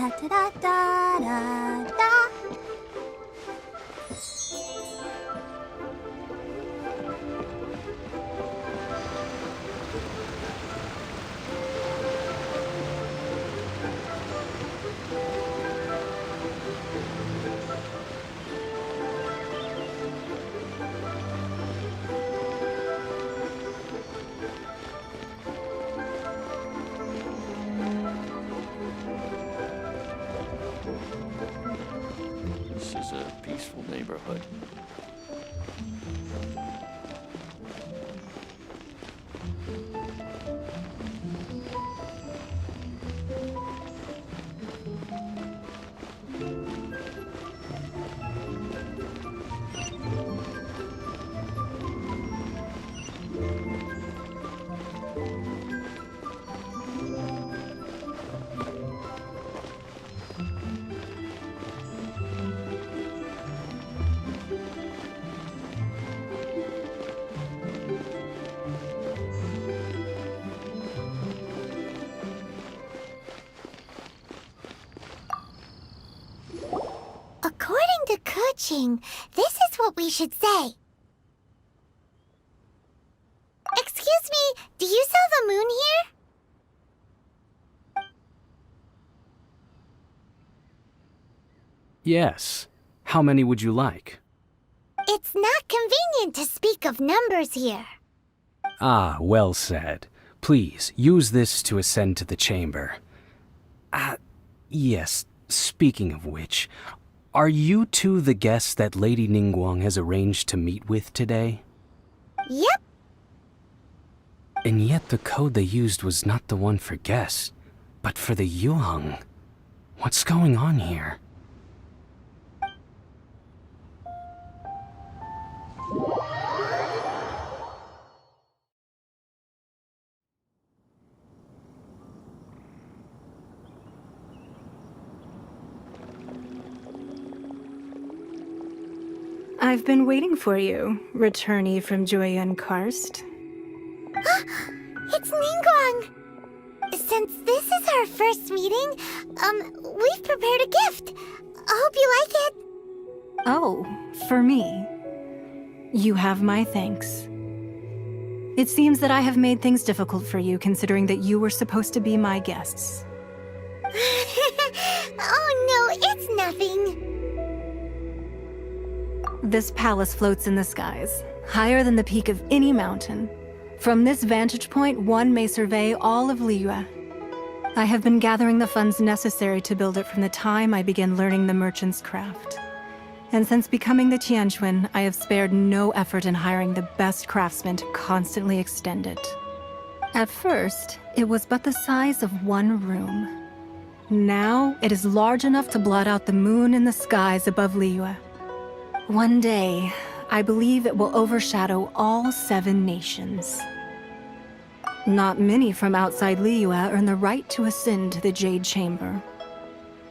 da da da da da. This is a peaceful neighborhood. According to Kuching, this is what we should say. Excuse me, do you sell the moon here? Yes. How many would you like? It's not convenient to speak of numbers here. Ah, well said. Please, use this to ascend to the chamber. Yes, speaking of which, are you two the guests that Lady Ningguang has arranged to meet with today? Yep. And yet the code they used was not the one for guests, but for the Yuheng. What's going on here? I've been waiting for you, returnee from Joyun Karst. It's Ningguang! Since this is our first meeting, we've prepared a gift. I hope you like it. Oh, for me. You have my thanks. It seems that I have made things difficult for you, considering that you were supposed to be my guests. Oh no, it's nothing. This palace floats in the skies, higher than the peak of any mountain. From this vantage point, one may survey all of Liyue. I have been gathering the funds necessary to build it from the time I began learning the merchant's craft. And since becoming the Tianquan, I have spared no effort in hiring the best craftsmen to constantly extend it. At first, it was but the size of one room. Now, it is large enough to blot out the moon in the skies above Liyue. One day, I believe it will overshadow all 7 nations. Not many from outside Liyue earn the right to ascend to the Jade Chamber.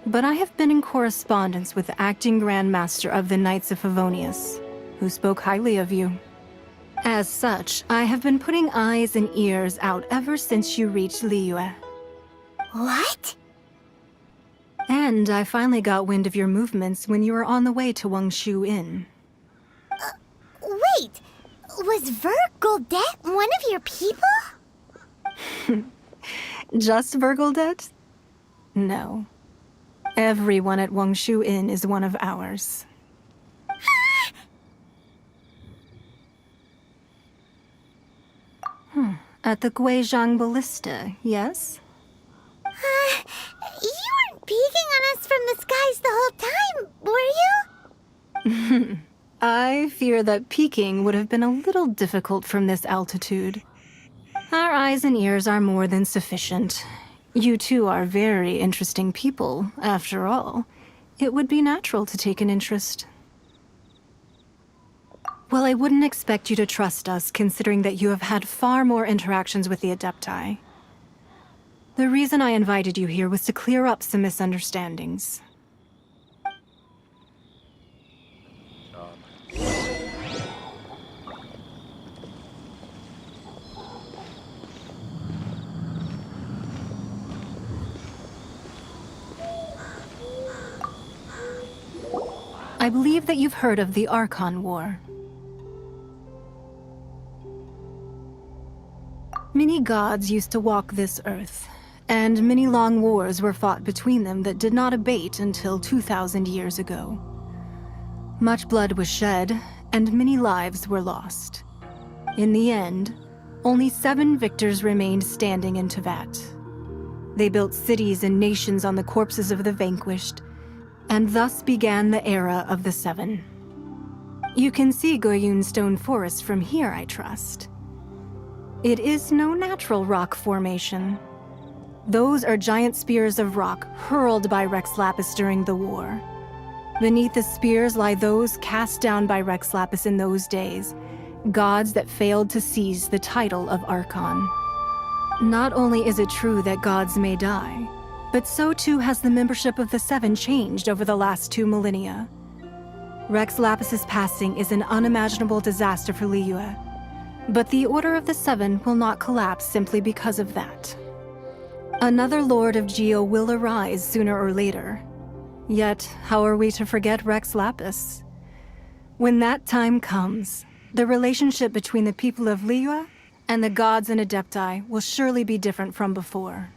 But I have been in correspondence with the acting Grand Master of the Knights of Favonius, who spoke highly of you. As such, I have been putting eyes and ears out ever since you reached Liyue. What? And I finally got wind of your movements when you were on the way to Wangshu Inn. Wait, was Vergoldet one of your people? Just Vergoldet? No. Everyone at Wangshu Inn is one of ours. At the Guizhang Ballista, yes? You weren't peeking on us from the skies the whole time, were you? I fear that peeking would have been a little difficult from this altitude. Our eyes and ears are more than sufficient. You two are very interesting people, after all. It would be natural to take an interest. Well, I wouldn't expect you to trust us, considering that you have had far more interactions with the Adepti. The reason I invited you here was to clear up some misunderstandings. I believe that you've heard of the Archon War. Many gods used to walk this earth, and many long wars were fought between them that did not abate until 2,000 years ago. Much blood was shed, and many lives were lost. In the end, only 7 victors remained standing in Tevat. They built cities and nations on the corpses of the vanquished, and thus began the era of the 7. You can see Goyun Stone Forest from here, I trust. It is no natural rock formation. Those are giant spears of rock hurled by Rex Lapis during the war. Beneath the spears lie those cast down by Rex Lapis in those days, gods that failed to seize the title of Archon. Not only is it true that gods may die, but so too has the membership of the 7 changed over the last 2 millennia. Rex Lapis's passing is an unimaginable disaster for Liyue, but the Order of the 7 will not collapse simply because of that. Another Lord of Geo will arise sooner or later. Yet, how are we to forget Rex Lapis? When that time comes, the relationship between the people of Liyue and the gods and Adepti will surely be different from before.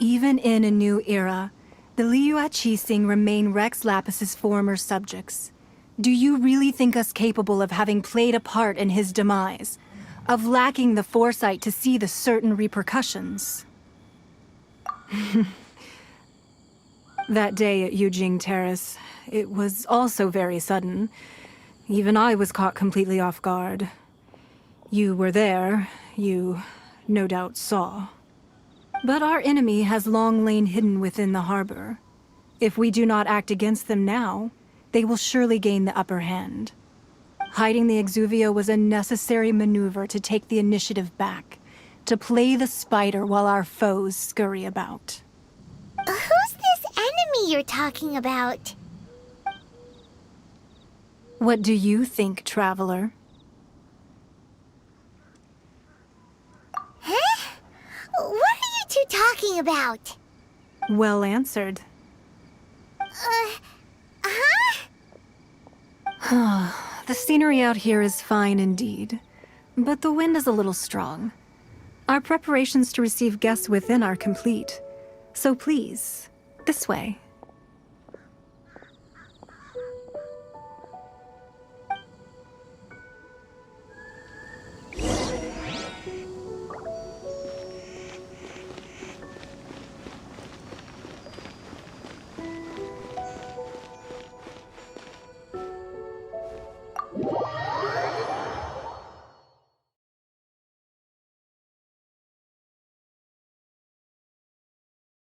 Even in a new era, the Liyue Qixing remain Rex Lapis's former subjects. Do you really think us capable of having played a part in his demise? Of lacking the foresight to see the certain repercussions? That day at Yujing Terrace, it was also very sudden. Even I was caught completely off guard. You were there, you no doubt saw. But our enemy has long lain hidden within the harbor. If we do not act against them now, they will surely gain the upper hand. Hiding the Exuvio was a necessary maneuver to take the initiative back, to play the spider while our foes scurry about. Who's this enemy you're talking about? What do you think, Traveler? Huh? What are you two talking about? Well answered. The scenery out here is fine indeed, but the wind is a little strong. Our preparations to receive guests within are complete, so please, this way.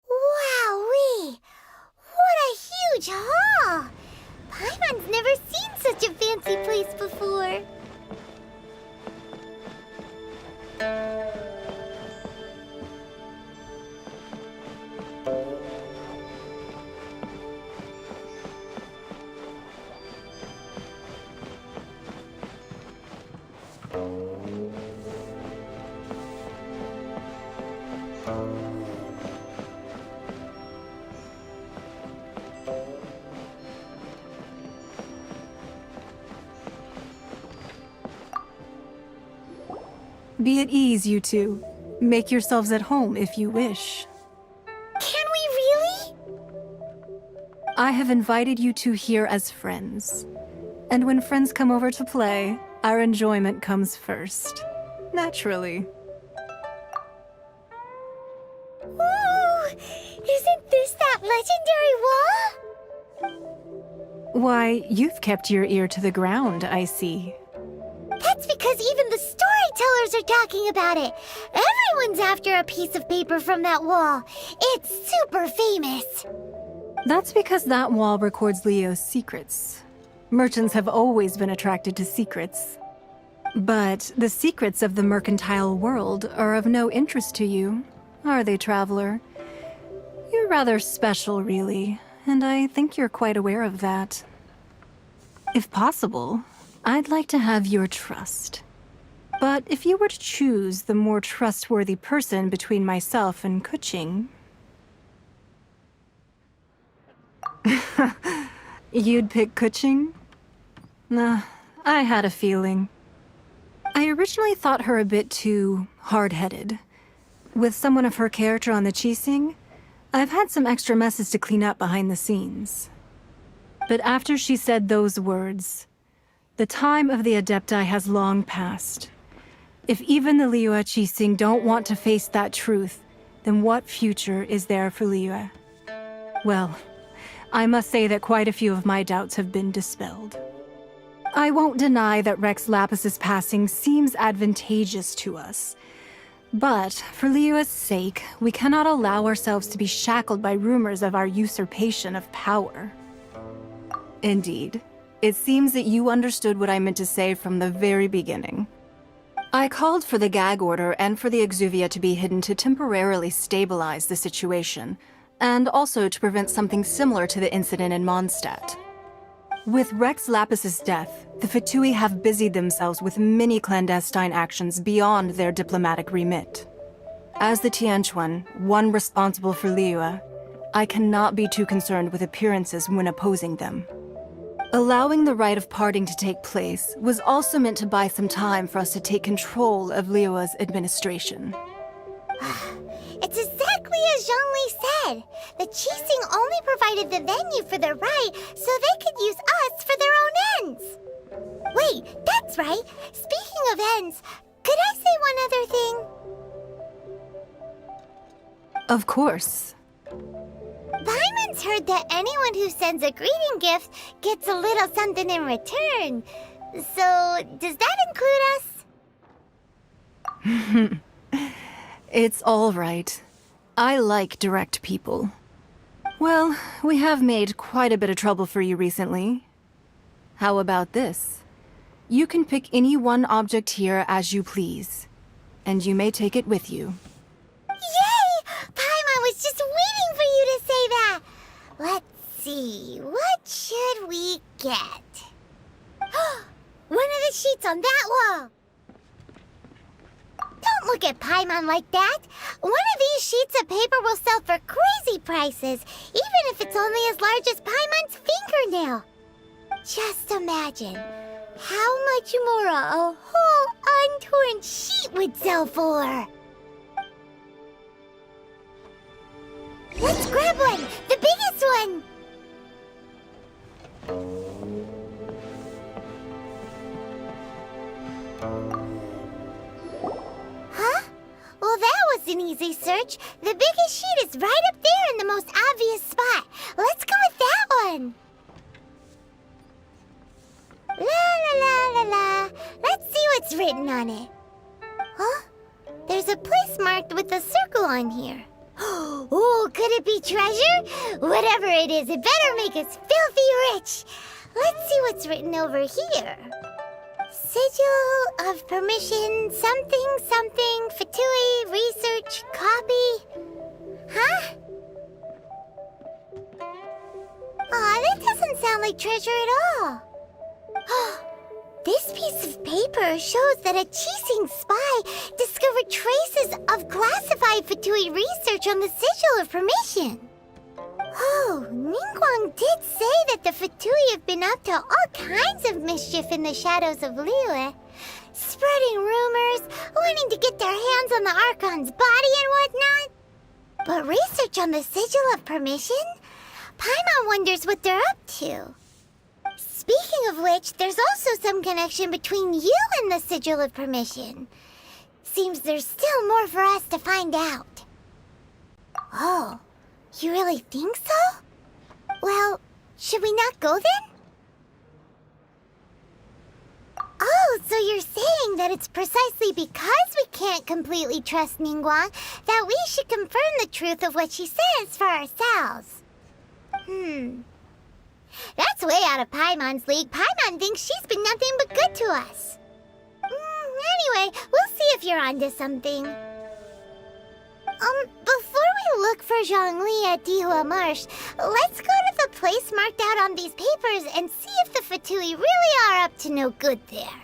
Wowee! What a huge hall! Paimon's never seen such a fancy place before. Be at ease, you two. Make yourselves at home if you wish. Can we really? I have invited you two here as friends. And when friends come over to play, our enjoyment comes first. Naturally. Ooh! Isn't this that legendary wall? Why, you've kept your ear to the ground, I see. That's because even the storytellers are talking about it. Everyone's after a piece of paper from that wall. It's super famous. That's because that wall records Leo's secrets. Merchants have always been attracted to secrets. But the secrets of the mercantile world are of no interest to you, are they, Traveler? You're rather special, really, and I think you're quite aware of that. If possible, I'd like to have your trust. But if you were to choose the more trustworthy person between myself and Kuching... You'd pick Kuching? Nah, I had a feeling. I originally thought her a bit too hard-headed. With someone of her character on the Qixing, I've had some extra messes to clean up behind the scenes. But after she said those words, the time of the Adepti has long passed. If even the Liyue Qixing don't want to face that truth, then what future is there for Liyue? Well, I must say that quite a few of my doubts have been dispelled. I won't deny that Rex Lapis's passing seems advantageous to us. But, for Liyue's sake, we cannot allow ourselves to be shackled by rumors of our usurpation of power. Indeed. It seems that you understood what I meant to say from the very beginning. I called for the gag order and for the Exuvia to be hidden to temporarily stabilize the situation, and also to prevent something similar to the incident in Mondstadt. With Rex Lapis's death, the Fatui have busied themselves with many clandestine actions beyond their diplomatic remit. As the Tianquan, one responsible for Liyue, I cannot be too concerned with appearances when opposing them. Allowing the rite of parting to take place was also meant to buy some time for us to take control of Liyue's administration. It's exactly as Zhongli said. The Qixing only provided the venue for their rite so they could use us for their own ends. Wait, that's right. Speaking of ends, could I say one other thing? Of course. Paimon's heard that anyone who sends a greeting gift gets a little something in return. So, does that include us? It's all right. I like direct people. Well, we have made quite a bit of trouble for you recently. How about this? You can pick any one object here as you please, and you may take it with you. Yay! Paimon was just waiting for you to say that! Let's see, what should we get? One of the sheets on that wall! Don't look at Paimon like that! One of these sheets of paper will sell for crazy prices, even if it's only as large as Paimon's fingernail. Just imagine how much more a whole untorn sheet would sell for. Let's grab one! The biggest one! Huh? Well, that was an easy search. The biggest sheet is right up there in the most obvious spot. Let's go with that one. La la la la la. Let's see what's written on it. Huh? There's a place marked with a circle on here. Oh, could it be treasure? Whatever it is, it better make us filthy rich. Let's see what's written over here. Sigil of permission, something, something, Fatui, research, copy. Huh? Aw, that doesn't sound like treasure at all. This piece of paper shows that a Qixing spy discovered traces of classified Fatui research on the Sigil of Permission. Oh, Ningguang did say that the Fatui have been up to all kinds of mischief in the shadows of Liyue, spreading rumors, wanting to get their hands on the Archon's body and whatnot. But research on the Sigil of Permission? Paimon wonders what they're up to. Speaking of which, there's also some connection between you and the Sigil of Permission. Seems there's still more for us to find out. Oh, you really think so? Well, should we not go then? Oh, so you're saying that it's precisely because we can't completely trust Ningguang that we should confirm the truth of what she says for ourselves. That's way out of Paimon's league. Paimon thinks she's been nothing but good to us. Anyway, we'll see if you're onto something. Before we look for Zhongli at Dihua Marsh, let's go to the place marked out on these papers and see if the Fatui really are up to no good there.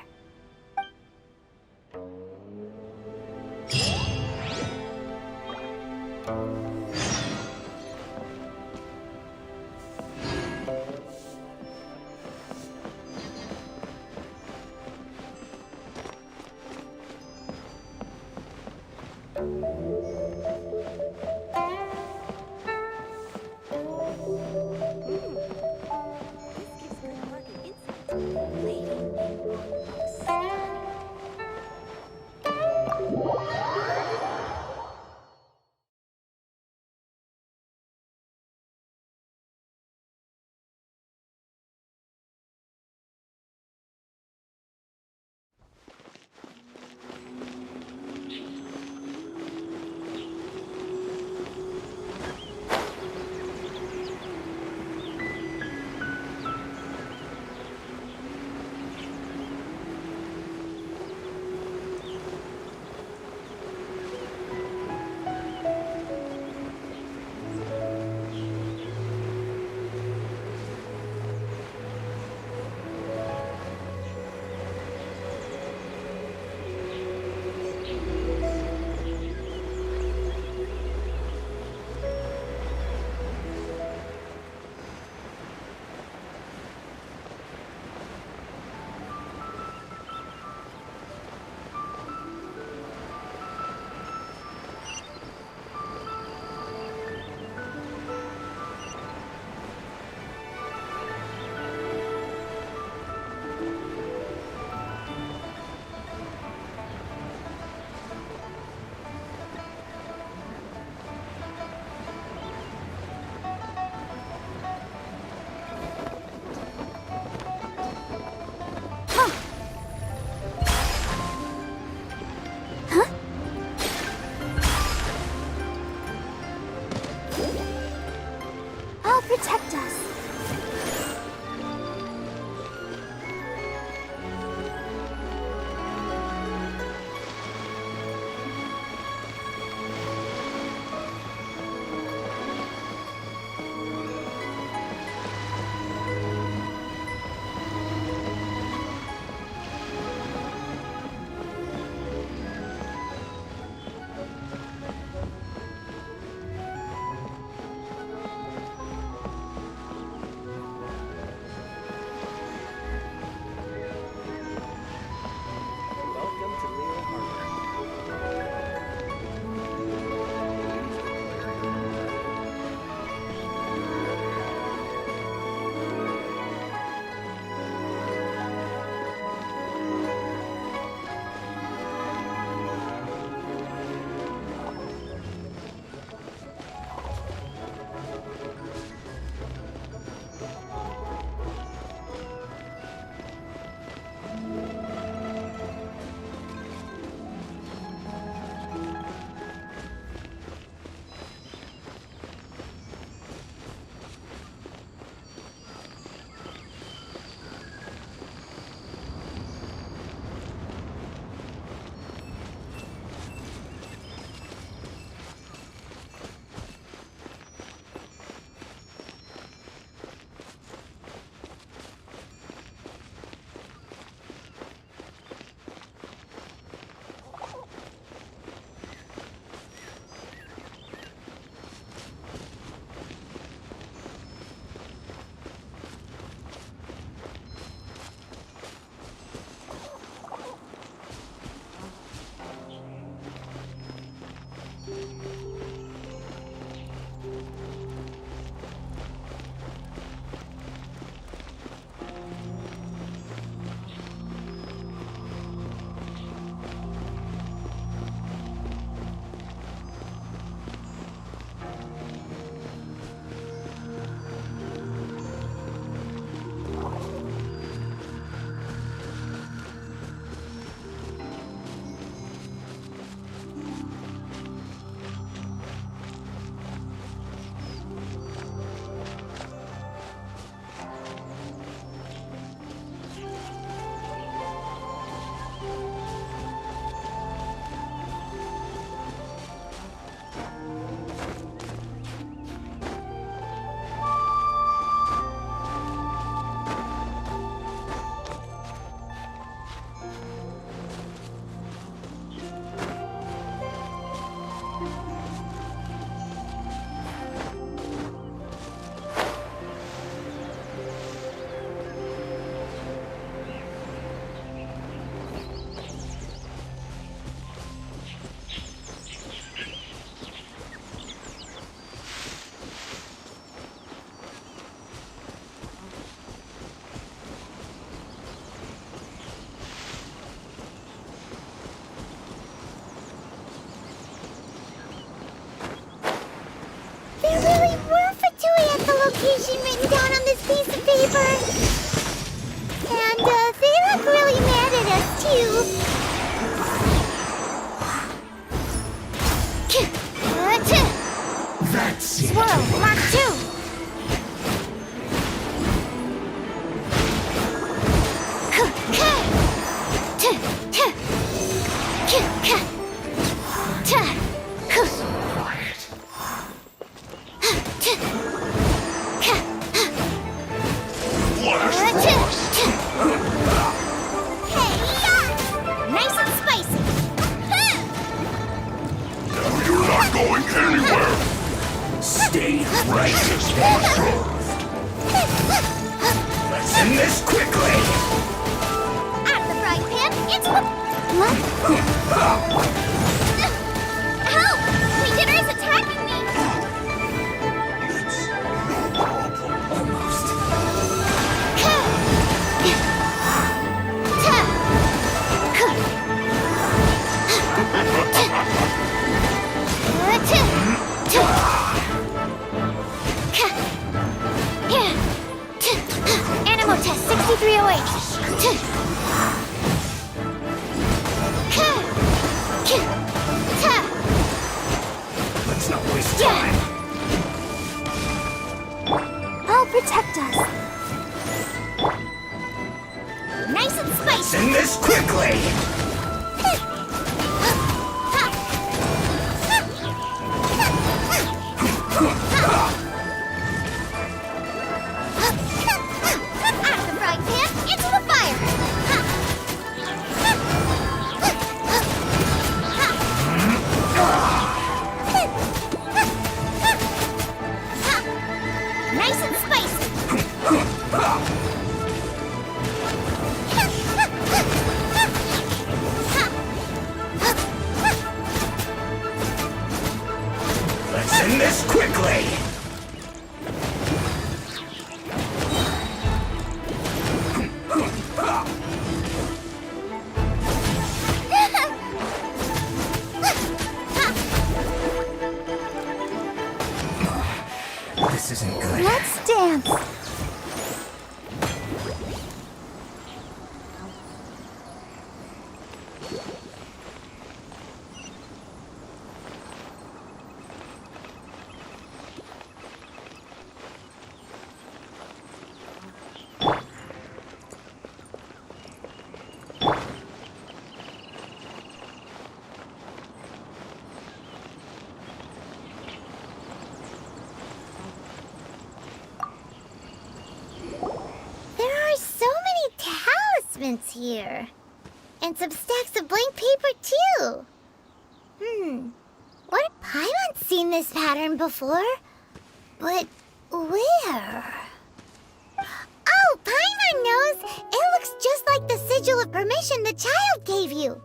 protect us. Location written down on this piece of paper. And, they look really mad at us, too. That's it. Swirl, Mark 2. Nice and spicy. You're not going anywhere. Stay right as served. Let's end this quickly. Out of the frying pan, it's what? Help! Leader is attacking me. It's no problem. Almost. Animal test 6308. Let's not waste time. protect us. Nice and spicy. Send this quickly! Out of the frying pan, into the fire. Nice and spicy. Let's end this quickly! This isn't good. Let's dance. There are so many talismans here. And some stacks of blank paper, too. What? Paimon's seen this pattern before. But where? Oh, Paimon knows! It looks just like the sigil of permission the child gave you.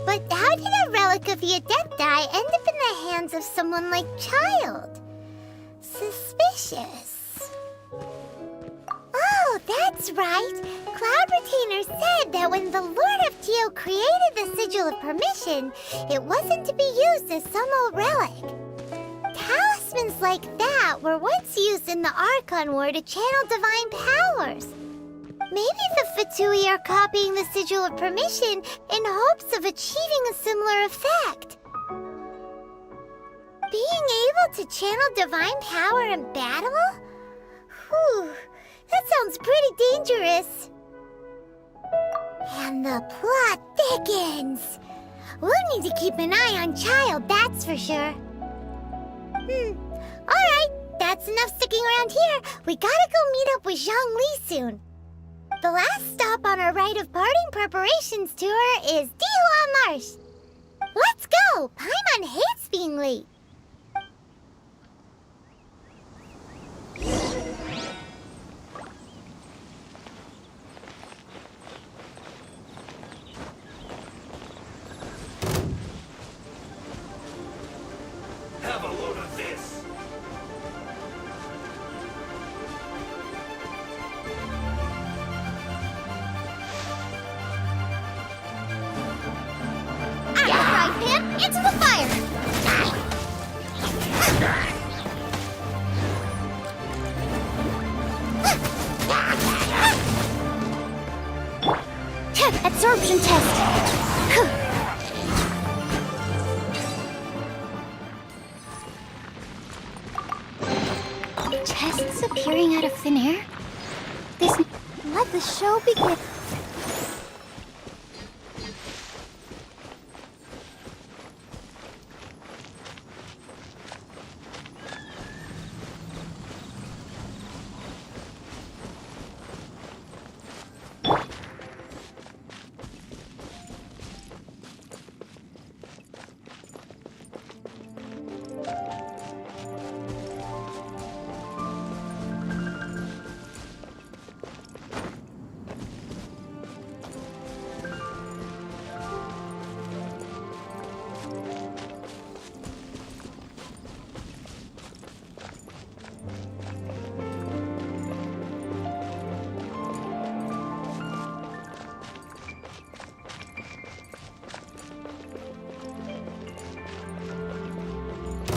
But how did a relic of the Adepti end up in the hands of someone like Child? Suspicious. Oh, that's right. Cloud Retainer said that when the Lord of Geo created the Sigil of Permission, it wasn't to be used as some old relic. Talismans like that were once used in the Archon War to channel divine powers. Maybe the Fatui are copying the Sigil of Permission in hopes of achieving a similar effect. Being able to channel divine power in battle? Whew, that sounds pretty dangerous. And the plot thickens. We'll need to keep an eye on Child, that's for sure. Alright, that's enough sticking around here. We gotta go meet up with Zhang Li soon. The last stop on our rite of parting preparations tour is Dihua Marsh. Let's go! Paimon hates being late. Have a load of this! Out of the frying pan, into the fire! Absorption test! Tests appearing out of thin air? This... Let the show begin.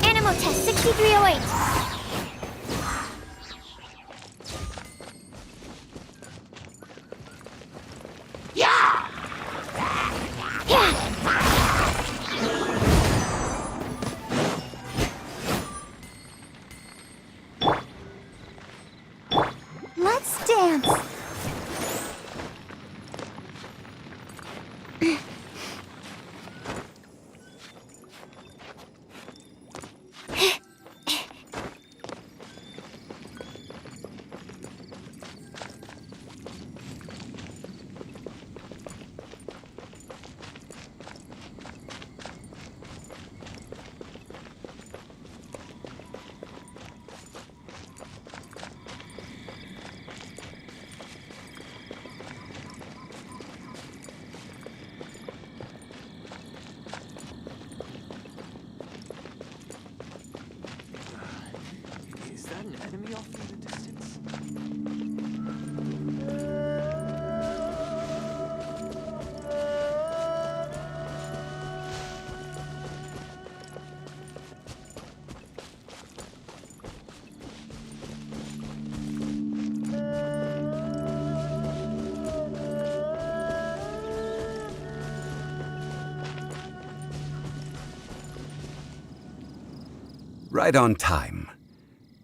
Animal test 6308. dance. Is that an enemy off in the distance? Right on time.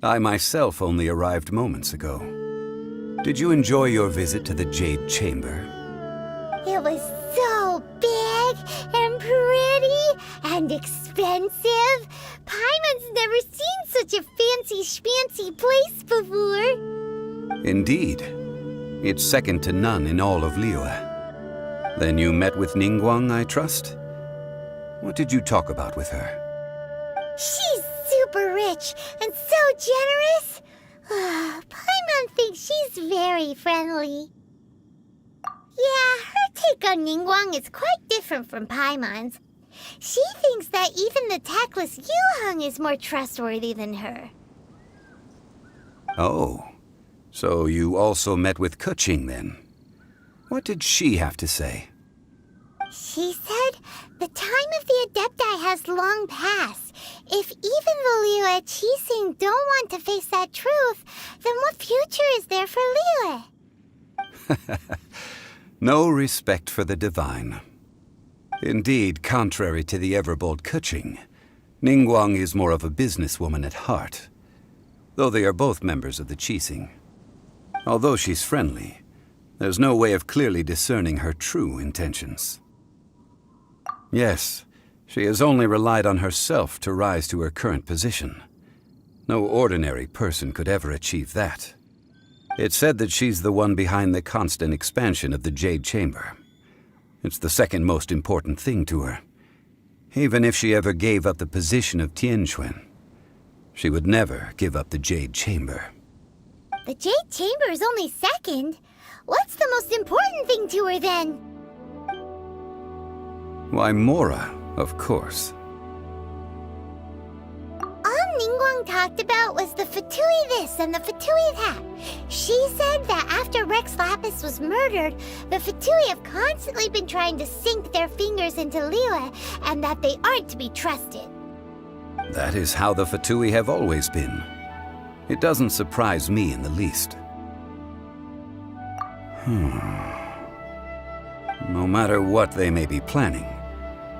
I myself only arrived moments ago. Did you enjoy your visit to the Jade Chamber? It was so big and pretty and expensive. Paimon's never seen such a fancy schmancy place before. Indeed. It's second to none in all of Liyue. Then you met with Ningguang, I trust? What did you talk about with her? She's super rich and so generous. Paimon thinks she's very friendly. Yeah, her take on Ningguang is quite different from Paimon's. She thinks that even the tactless Yuheng is more trustworthy than her. Oh, so you also met with Keqing then? What did she have to say? She said the time of the Adepti has long passed. If even the Liyue Qixing don't want to face that truth, then what future is there for Liyue? No respect for the divine. Indeed, contrary to the ever-bold Keqing, Ningguang is more of a businesswoman at heart, though they are both members of the Qixing. Although she's friendly, there's no way of clearly discerning her true intentions. Yes, she has only relied on herself to rise to her current position. No ordinary person could ever achieve that. It's said that she's the one behind the constant expansion of the Jade Chamber. It's the second most important thing to her. Even if she ever gave up the position of Tianquan, she would never give up the Jade Chamber. The Jade Chamber is only second. What's the most important thing to her then? Why, Mora, of course. All Ningguang talked about was the Fatui this and the Fatui that. She said that after Rex Lapis was murdered, the Fatui have constantly been trying to sink their fingers into Liyue, and that they aren't to be trusted. That is how the Fatui have always been. It doesn't surprise me in the least. No matter what they may be planning,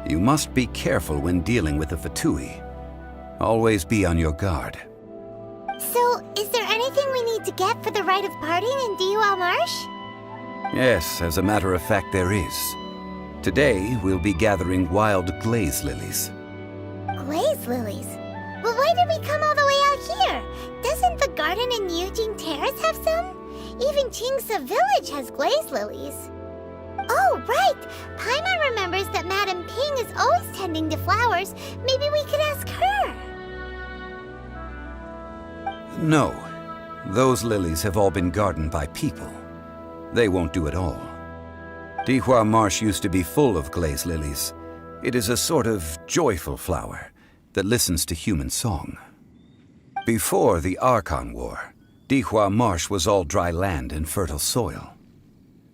you must be careful when dealing with the Fatui. Always be on your guard. So, is there anything we need to get for the rite of parting in Dihua Marsh? Yes, as a matter of fact, there is. Today, we'll be gathering wild glaze lilies. Glaze lilies? But why did we come all the way out here? Doesn't the garden in Yujing Terrace have some? Even Qingse Village has glaze lilies. Oh, right! Paimon remembers that Madame Ping is always tending to flowers. Maybe we could ask her. No, those lilies have all been gardened by people. They won't do it all. Dihua Marsh used to be full of glaze lilies. It is a sort of joyful flower that listens to human song. Before the Archon War, Dihua Marsh was all dry land and fertile soil.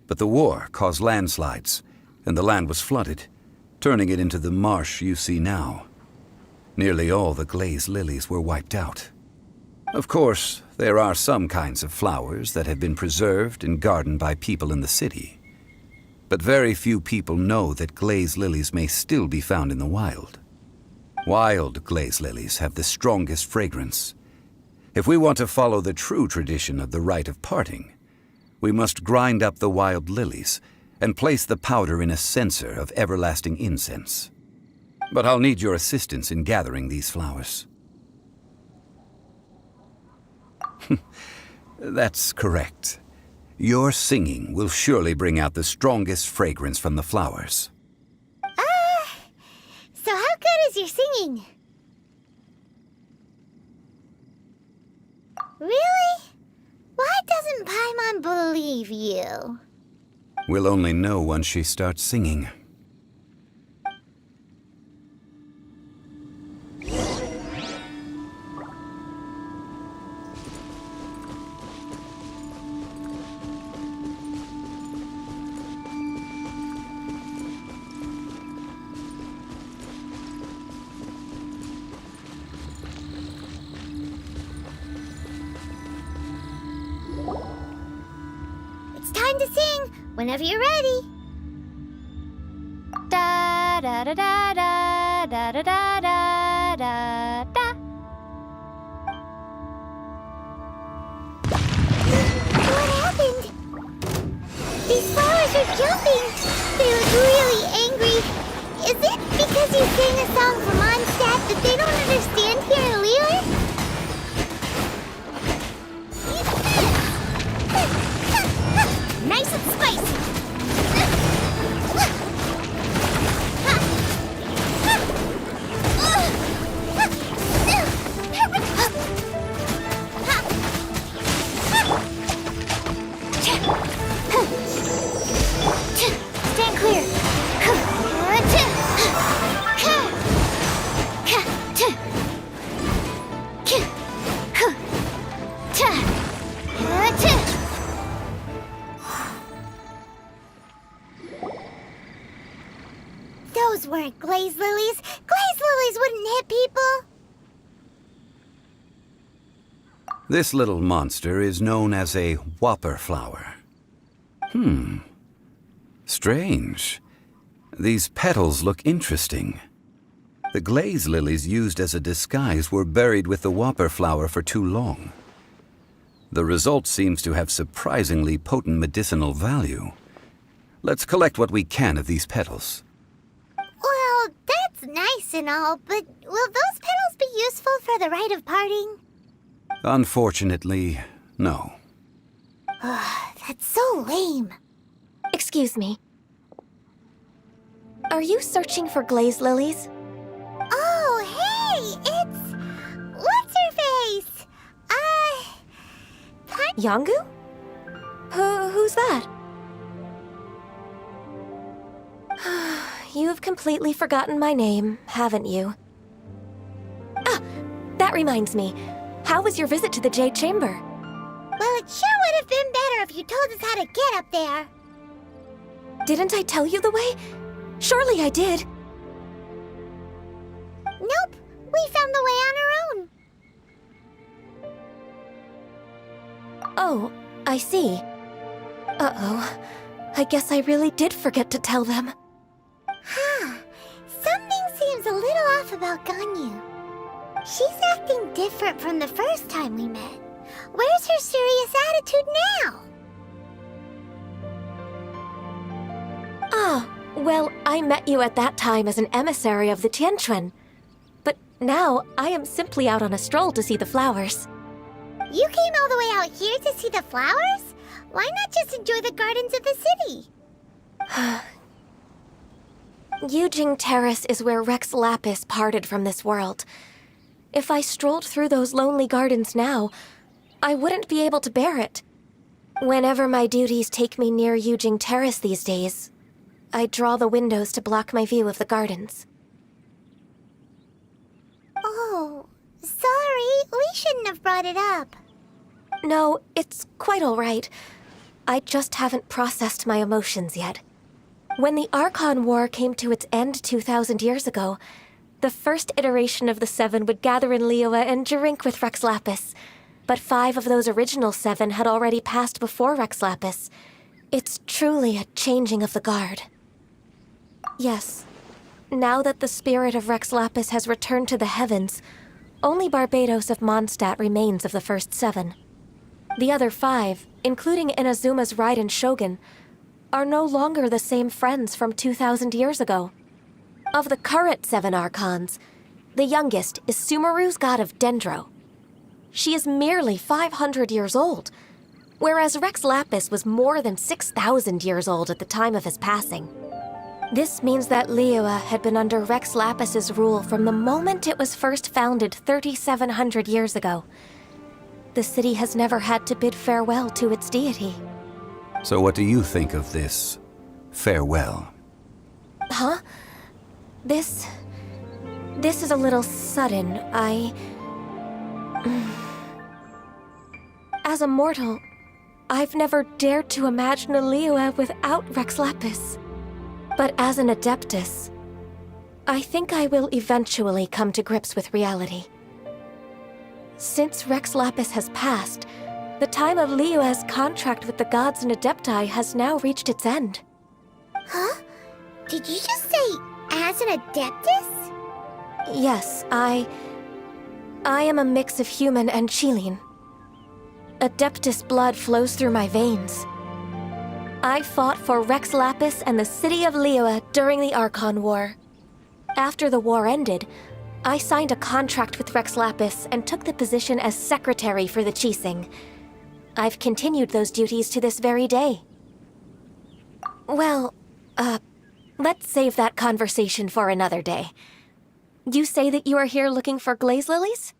But the war caused landslides, and the land was flooded, turning it into the marsh you see now. Nearly all the glaze lilies were wiped out. Of course, there are some kinds of flowers that have been preserved and gardened by people in the city. But very few people know that glaze lilies may still be found in the wild. Wild glaze lilies have the strongest fragrance. If we want to follow the true tradition of the rite of parting, We must grind up the wild lilies and place the powder in a censer of everlasting incense. But I'll need your assistance in gathering these flowers. That's correct. Your singing will surely bring out the strongest fragrance from the flowers. So how good is your singing? Really? Why doesn't Paimon believe you? We'll only know once she starts singing. It's time to sing, whenever you're ready. Da da da da da da da da da da da. What happened? These flowers are jumping. They look really angry. Is it because you sang a song for Mondstadt that they don't understand here in Liyue? Nice and spicy. Stand clear. Those weren't glaze lilies. Glaze lilies wouldn't hit people. This little monster is known as a whopper flower. Strange. These petals look interesting. The glaze lilies used as a disguise were buried with the whopper flower for too long. The result seems to have surprisingly potent medicinal value. Let's collect what we can of these petals. Well, that's nice and all, but will those petals be useful for the rite of parting? Unfortunately, no. That's so lame. Excuse me. Are you searching for glaze lilies? Oh, hey, it's... What's-her-face? Yongu? Who's that? You've completely forgotten my name, haven't you? Ah, that reminds me. How was your visit to the Jade Chamber? Well, it sure would have been better if you told us how to get up there. Didn't I tell you the way? Surely I did. Nope, we found the way on our own. Oh, I see. Uh-oh. I guess I really did forget to tell them. Something seems a little off about Ganyu. She's acting different from the first time we met. Where's her serious attitude now? Ah, well, I met you at that time as an emissary of the Tianquan. But now, I am simply out on a stroll to see the flowers. You came all the way out here to see the flowers? Why not just enjoy the gardens of the city? Yujing Terrace is where Rex Lapis parted from this world. If I strolled through those lonely gardens now, I wouldn't be able to bear it. Whenever my duties take me near Yujing Terrace these days, I draw the windows to block my view of the gardens. Oh, sorry. We shouldn't have brought it up. No, it's quite all right. I just haven't processed my emotions yet. When the Archon War came to its end 2,000 years ago, the first iteration of the Seven would gather in Liyue and drink with Rex Lapis. But 5 of those original 7 had already passed before Rex Lapis. It's truly a changing of the guard. Yes, now that the spirit of Rex Lapis has returned to the heavens, only Barbados of Mondstadt remains of the first 7. The other 5, including Inazuma's Raiden Shogun, are no longer the same friends from 2,000 years ago. Of the current 7 Archons, the youngest is Sumeru's god of Dendro. She is merely 500 years old, whereas Rex Lapis was more than 6,000 years old at the time of his passing. This means that Liyue had been under Rex Lapis's rule from the moment it was first founded 3,700 years ago. The city has never had to bid farewell to its deity. So what do you think of this farewell? Huh? This is a little sudden. As a mortal, I've never dared to imagine a Liyue without Rex Lapis. But as an Adeptus, I think I will eventually come to grips with reality. Since Rex Lapis has passed, the time of Liyue's contract with the gods and Adepti has now reached its end. Huh? Did you just say, as an Adeptus? Yes, I am a mix of human and Chilean. Adeptus blood flows through my veins. I fought for Rex Lapis and the city of Liyue during the Archon War. After the war ended, I signed a contract with Rex Lapis and took the position as secretary for the Qixing. I've continued those duties to this very day. Well, let's save that conversation for another day. You say that you are here looking for glaze lilies?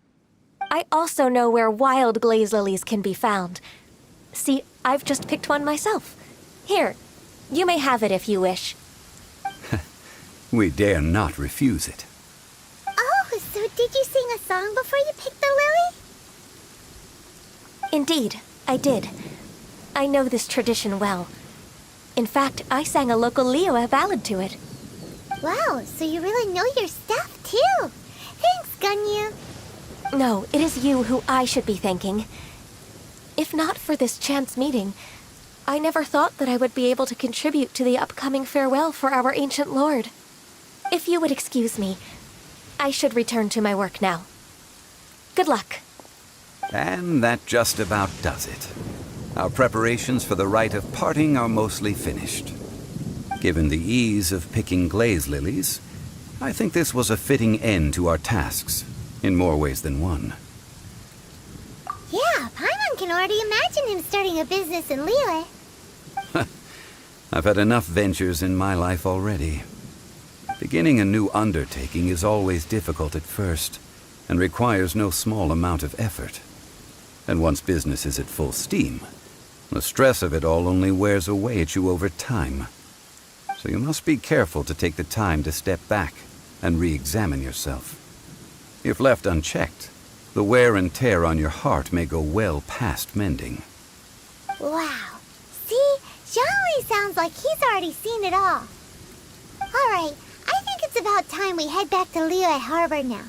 I also know where wild glaze lilies can be found. See, I've just picked one myself. Here, you may have it if you wish. We dare not refuse it. Oh, so did you sing a song before you picked the lily? Indeed, I did. I know this tradition well. In fact, I sang a local Liyue ballad to it. Wow, so you really know your stuff, too. Thanks, Gunyu. No, it is you who I should be thanking. If not for this chance meeting, I never thought that I would be able to contribute to the upcoming farewell for our ancient lord. If you would excuse me, I should return to my work now. Good luck. And that just about does it. Our preparations for the rite of parting are mostly finished. Given the ease of picking glaze lilies, I think this was a fitting end to our tasks, in more ways than one. Yeah, Paimon can already imagine him starting a business in Liyue. I've had enough ventures in my life already. Beginning a new undertaking is always difficult at first, and requires no small amount of effort. And once business is at full steam, the stress of it all only wears away at you over time. So you must be careful to take the time to step back and re-examine yourself. If left unchecked, the wear and tear on your heart may go well past mending. Wow. See? Zhongli sounds like he's already seen it all. Alright, I think it's about time we head back to Liyue Harbor now.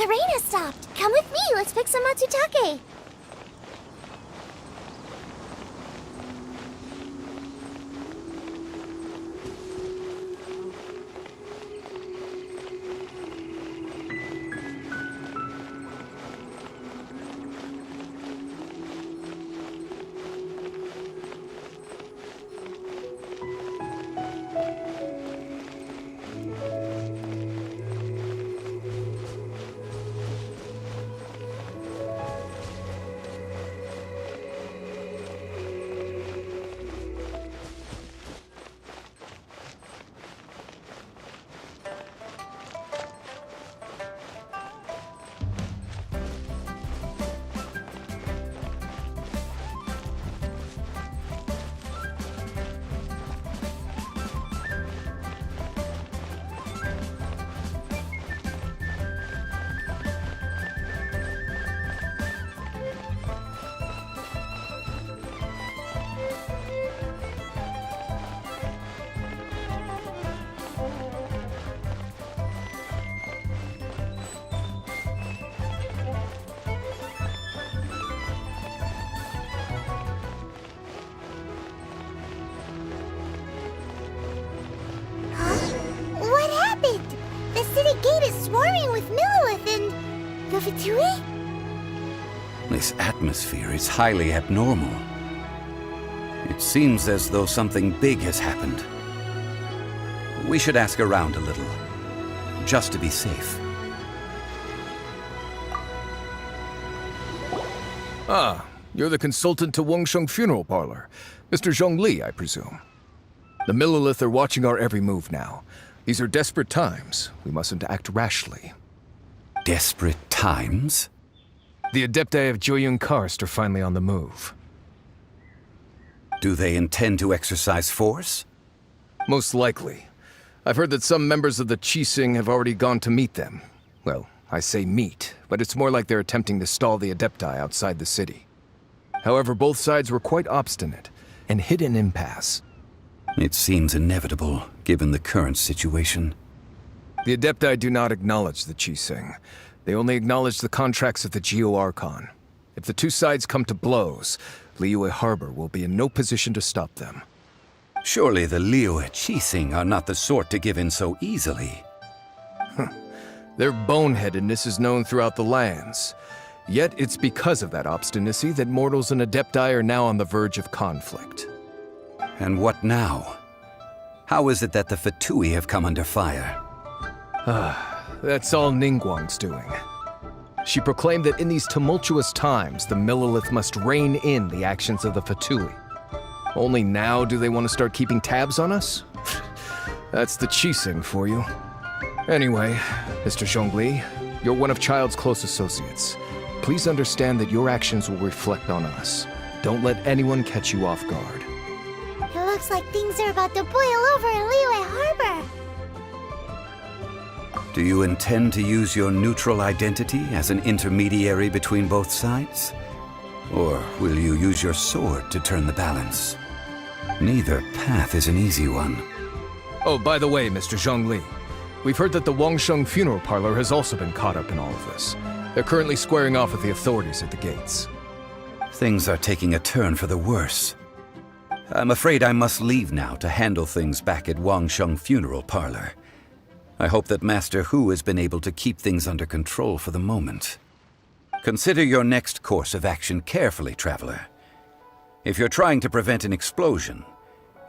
The rain has stopped. Come with me. Let's pick some matsutake. What happened? The city gate is swarming with Millilith and the Fatui? This atmosphere is highly abnormal. It seems as though something big has happened. We should ask around a little, just to be safe. Ah, you're the consultant to Wangsheng Funeral Parlor. Mr. Zhongli, I presume. The Millilith are watching our every move now. These are desperate times. We mustn't act rashly. Desperate times? The Adepti of Joyun Karst are finally on the move. Do they intend to exercise force? Most likely. I've heard that some members of the Qixing have already gone to meet them. Well, I say meet, but it's more like they're attempting to stall the Adepti outside the city. However, both sides were quite obstinate and hit an impasse. It seems inevitable, given the current situation. The Adepti do not acknowledge the Qixing. They only acknowledge the contracts of the Geo-Archon. If the two sides come to blows, Liyue Harbor will be in no position to stop them. Surely the Liyue Qixing are not the sort to give in so easily. Their boneheadedness is known throughout the lands. Yet it's because of that obstinacy that mortals and Adepti are now on the verge of conflict. And what now? How is it that the Fatui have come under fire? That's all Ningguang's doing. She proclaimed that in these tumultuous times, the Millilith must rein in the actions of the Fatui. Only now do they want to start keeping tabs on us? That's the Qixing for you. Anyway, Mr. Zhongli, you're one of Child's close associates. Please understand that your actions will reflect on us. Don't let anyone catch you off guard. It looks like things are about to boil over in Liyue Harbor. Do you intend to use your neutral identity as an intermediary between both sides? Or will you use your sword to turn the balance? Neither path is an easy one. Oh, by the way, Mr. Zhongli, we've heard that the Wangsheng Funeral Parlor has also been caught up in all of this. They're currently squaring off with the authorities at the gates. Things are taking a turn for the worse. I'm afraid I must leave now to handle things back at Wangsheng Funeral Parlor. I hope that Master Hu has been able to keep things under control for the moment. Consider your next course of action carefully, Traveler. If you're trying to prevent an explosion,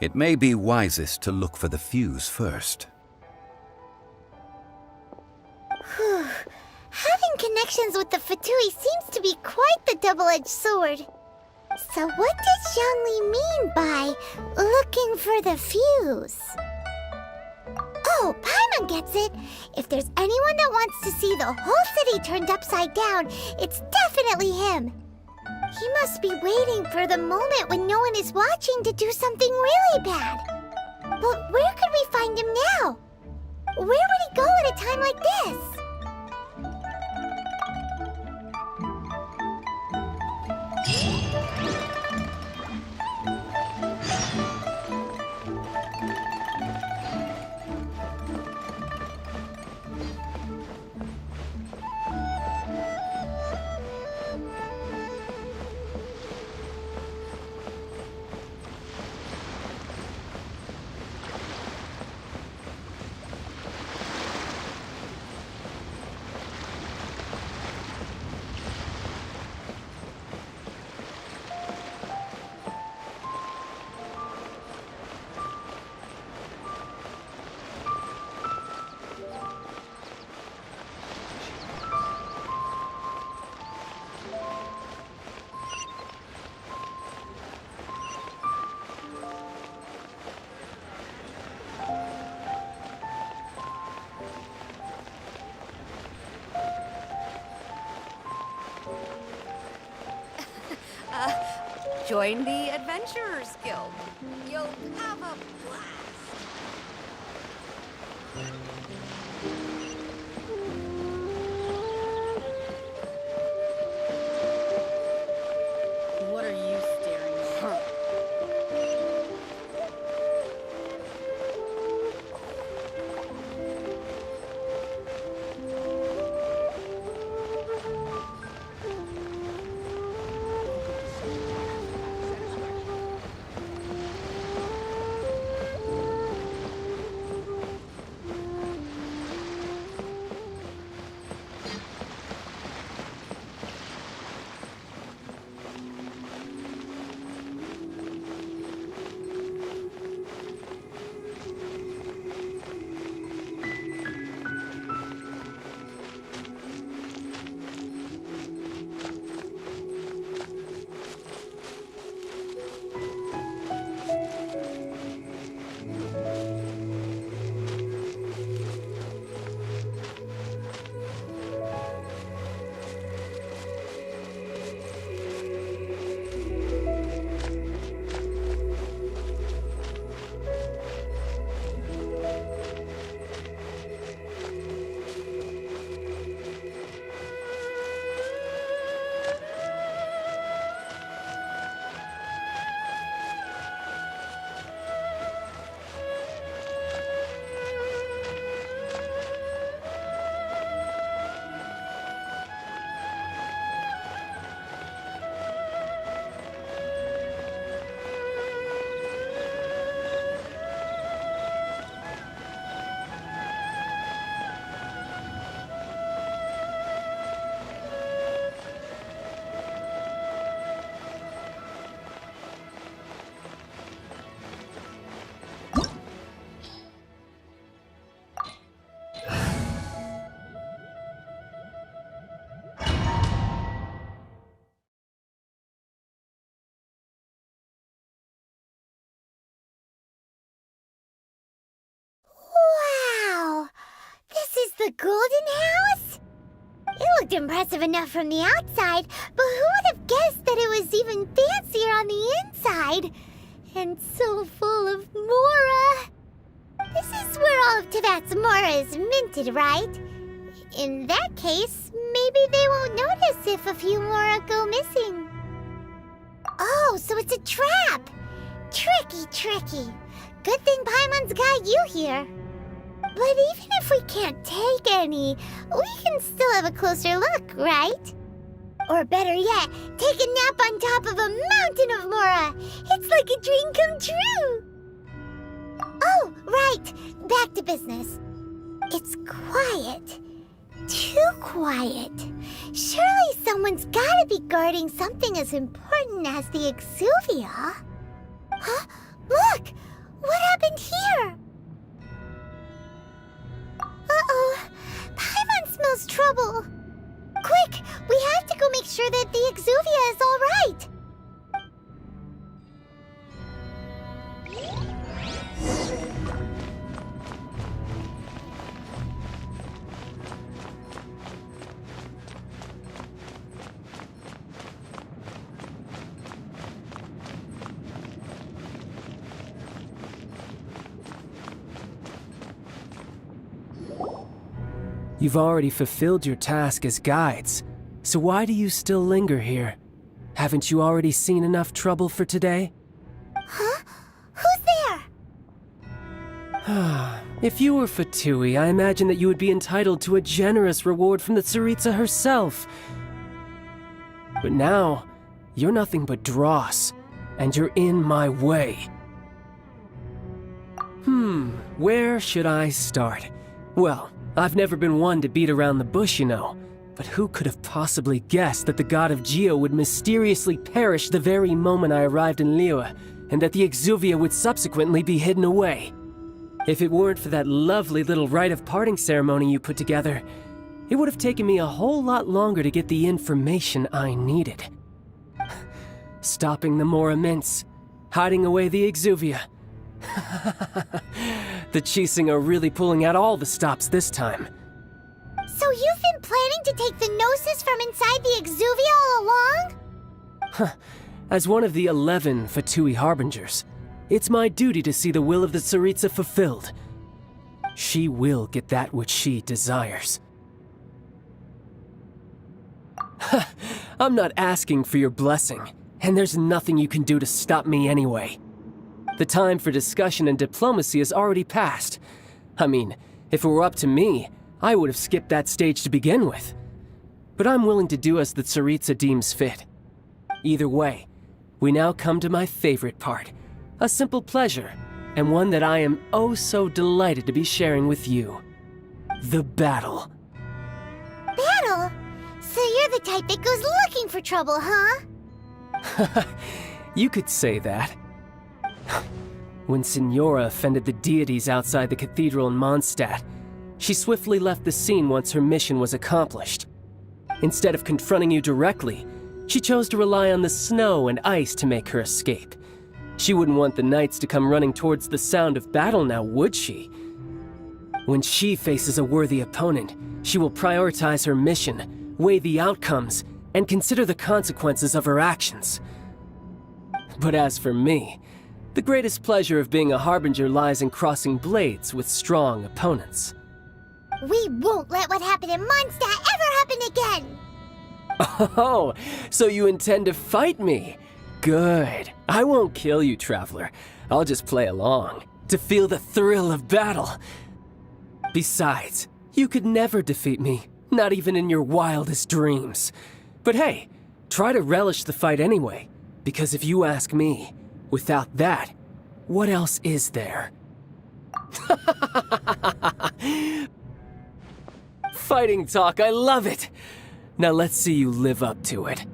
it may be wisest to look for the fuse first. Having connections with the Fatui seems to be quite the double-edged sword. So what does Zhongli mean by looking for the fuse? Oh, Paimon gets it. If there's anyone that wants to see the whole city turned upside down, it's definitely him. He must be waiting for the moment when no one is watching to do something really bad. But where could we find him now? Where would he go at a time like this? Join the Adventurers Guild. You'll have a blast. What are you staring at? Wow! This is the Golden House? It looked impressive enough from the outside, but who would have guessed that it was even fancier on the inside? And so full of Mora! This is where all of Teyvat's Mora is minted, right? In that case, maybe they won't notice if a few Mora go missing. Oh, so it's a trap! Tricky, tricky. Good thing Paimon's got you here. But even if we can't take any, we can still have a closer look, right? Or better yet, take a nap on top of a mountain of Mora. It's like a dream come true. Oh, right. Back to business. It's quiet. Too quiet. Surely someone's gotta be guarding something as important as the Exuvia. Huh? Look! What happened here? Uh-oh. Paimon smells trouble. Quick! We have to go make sure that the Exuvia is all right. You've already fulfilled your task as guides, so why do you still linger here? Haven't you already seen enough trouble for today? Huh? Who's there? If you were Fatui, I imagine that you would be entitled to a generous reward from the Tsaritsa herself. But now, you're nothing but dross, and you're in my way. Where should I start? Well, I've never been one to beat around the bush, you know. But who could have possibly guessed that the god of Geo would mysteriously perish the very moment I arrived in Liyue, and that the Exuvia would subsequently be hidden away? If it weren't for that lovely little rite of parting ceremony you put together, it would have taken me a whole lot longer to get the information I needed. Stopping the Mora Mints, hiding away the Exuvia. The Qixing are really pulling out all the stops this time. So you've been planning to take the Gnosis from inside the Exuvia all along? As one of the 11 Fatui Harbingers, it's my duty to see the will of the Tsaritsa fulfilled. She will get that which she desires. I'm not asking for your blessing, and there's nothing you can do to stop me anyway. The time for discussion and diplomacy has already passed. I mean, if it were up to me, I would have skipped that stage to begin with. But I'm willing to do as the Tsaritsa deems fit. Either way, we now come to my favorite part. A simple pleasure, and one that I am oh so delighted to be sharing with you. The battle. Battle? So you're the type that goes looking for trouble, huh? You could say that. When Signora offended the deities outside the cathedral in Mondstadt, she swiftly left the scene once her mission was accomplished. Instead of confronting you directly, she chose to rely on the snow and ice to make her escape. She wouldn't want the knights to come running towards the sound of battle now, would she? When she faces a worthy opponent, she will prioritize her mission, weigh the outcomes, and consider the consequences of her actions. But as for me, the greatest pleasure of being a Harbinger lies in crossing blades with strong opponents. We won't let what happened in Mondstadt ever happen again! Oh, so you intend to fight me? Good. I won't kill you, Traveler. I'll just play along, to feel the thrill of battle. Besides, you could never defeat me, not even in your wildest dreams. But hey, try to relish the fight anyway, because if you ask me, without that, what else is there? Fighting talk, I love it! Now let's see you live up to it.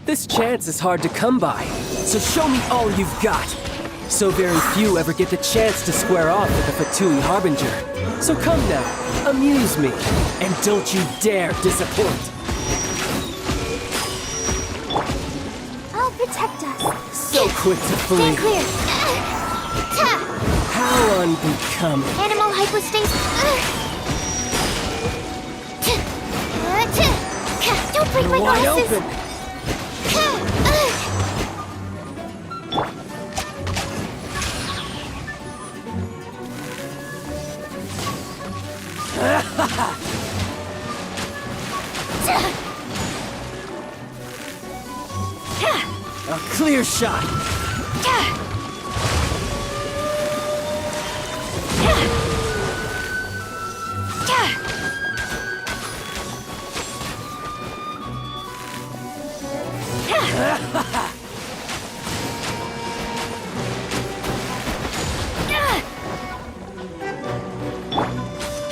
This chance is hard to come by, so show me all you've got. So very few ever get the chance to square off with the Fatui Harbinger. So come now, amuse me, and don't you dare disappoint. I'll protect us. So quick to flee. Stand clear. How unbecoming. Animal hypostasis. Don't break my Wide glasses. open. A clear shot.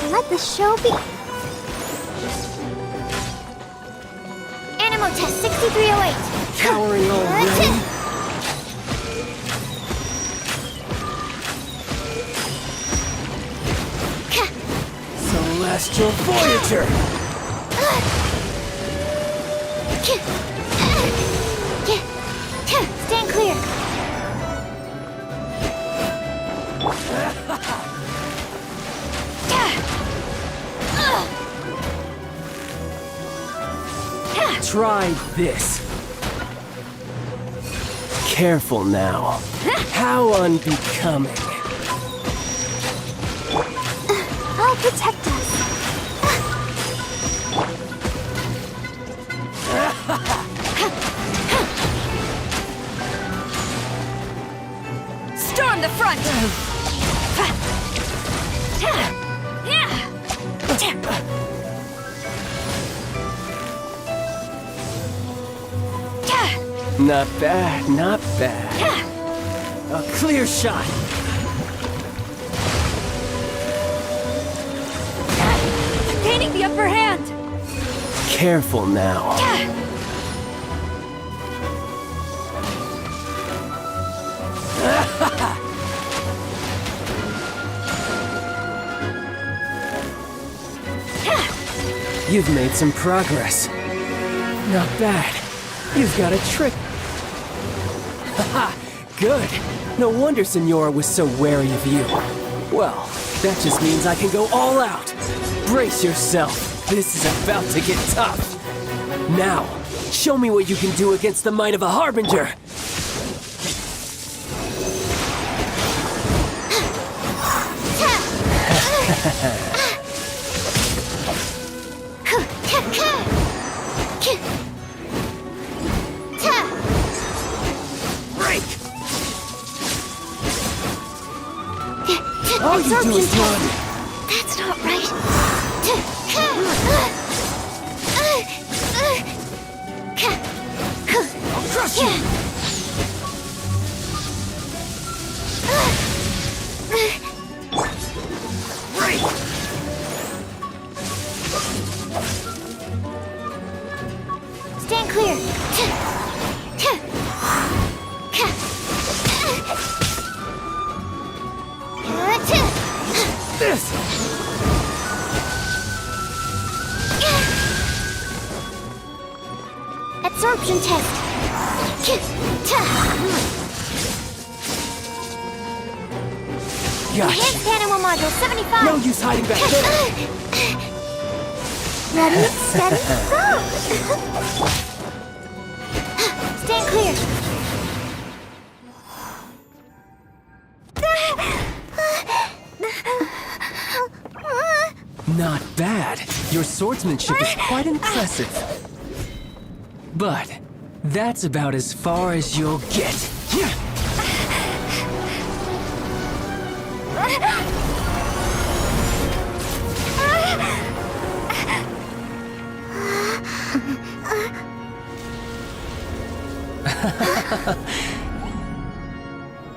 Let the show be. Animal test 6308. Cowering already? Celestial Voyager! Stand clear. Try this. Careful now. How unbecoming. I'll protect us. Storm the front! Not bad, not bad. A clear shot. Gaining the upper hand! Careful now. You've made some progress. Not bad. You've got a trick. Haha, good. No wonder Signora was so wary of you. Well, that just means I can go all out. Brace yourself. This is about to get tough. Now, show me what you can do against the might of a Harbinger. Break! All you do is run. That's not right. I'll crush you! Break! Stand clear. This! Absorption test. Gotcha. Enhanced animal module 75. No use hiding back there. Ready, steady, go! Stand clear. Not bad. Your swordsmanship is quite impressive. But that's about as far as you'll get.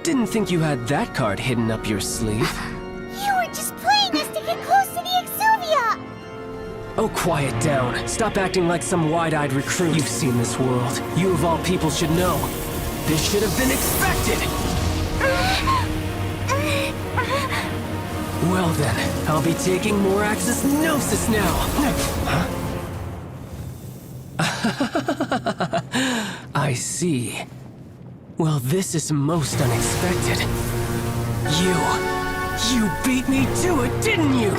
Didn't think you had that card hidden up your sleeve. You were just playing us to get close to the Exuvia! Oh, quiet down. Stop acting like some wide-eyed recruit. You've seen this world. You of all people should know. This should have been expected! Well then, I'll be taking more Axis Gnosis now! I see. Well, this is most unexpected. You beat me to it, didn't you?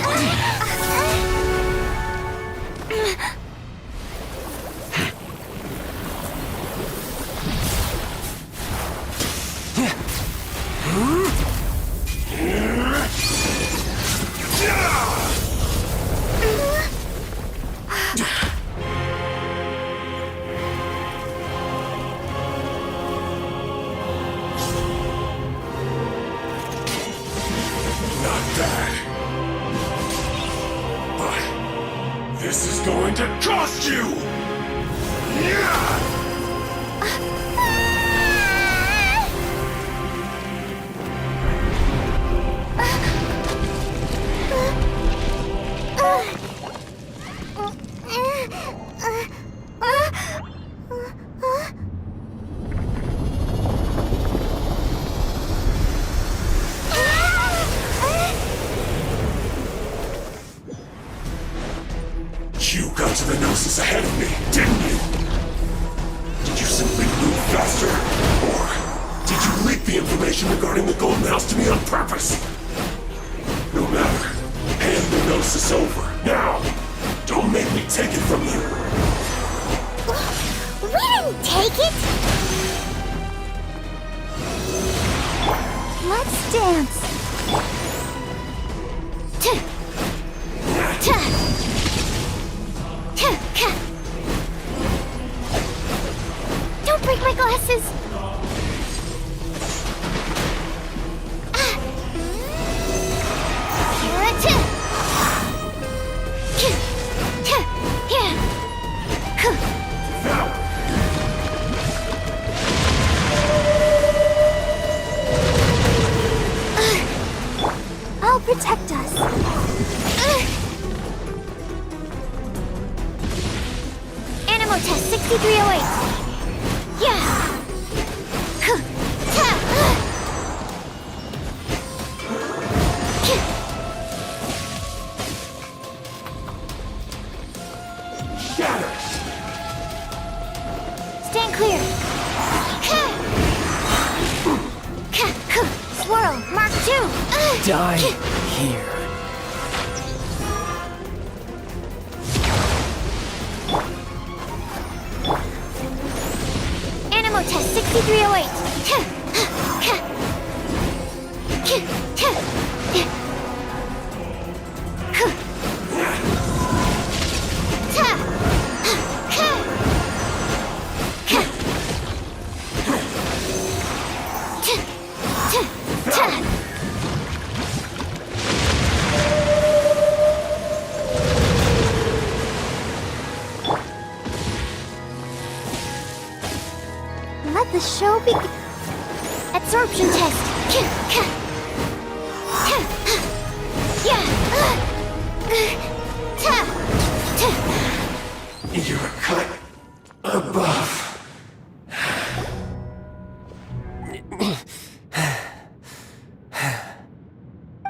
This is going to cost you! You got to the Gnosis ahead of me, didn't you? Did you simply move faster? Or did you leak the information regarding the Golden House to me on purpose? No matter. Hand the Gnosis over, now! Don't make me take it from you! We didn't take it! Let's dance. Don't break my glasses! I'll protect us. Animal test 6308. Yeah. Shatter! Stand clear. Swirl, Mark 2. Die here. Let the show begin. Absorption test. You're cut above.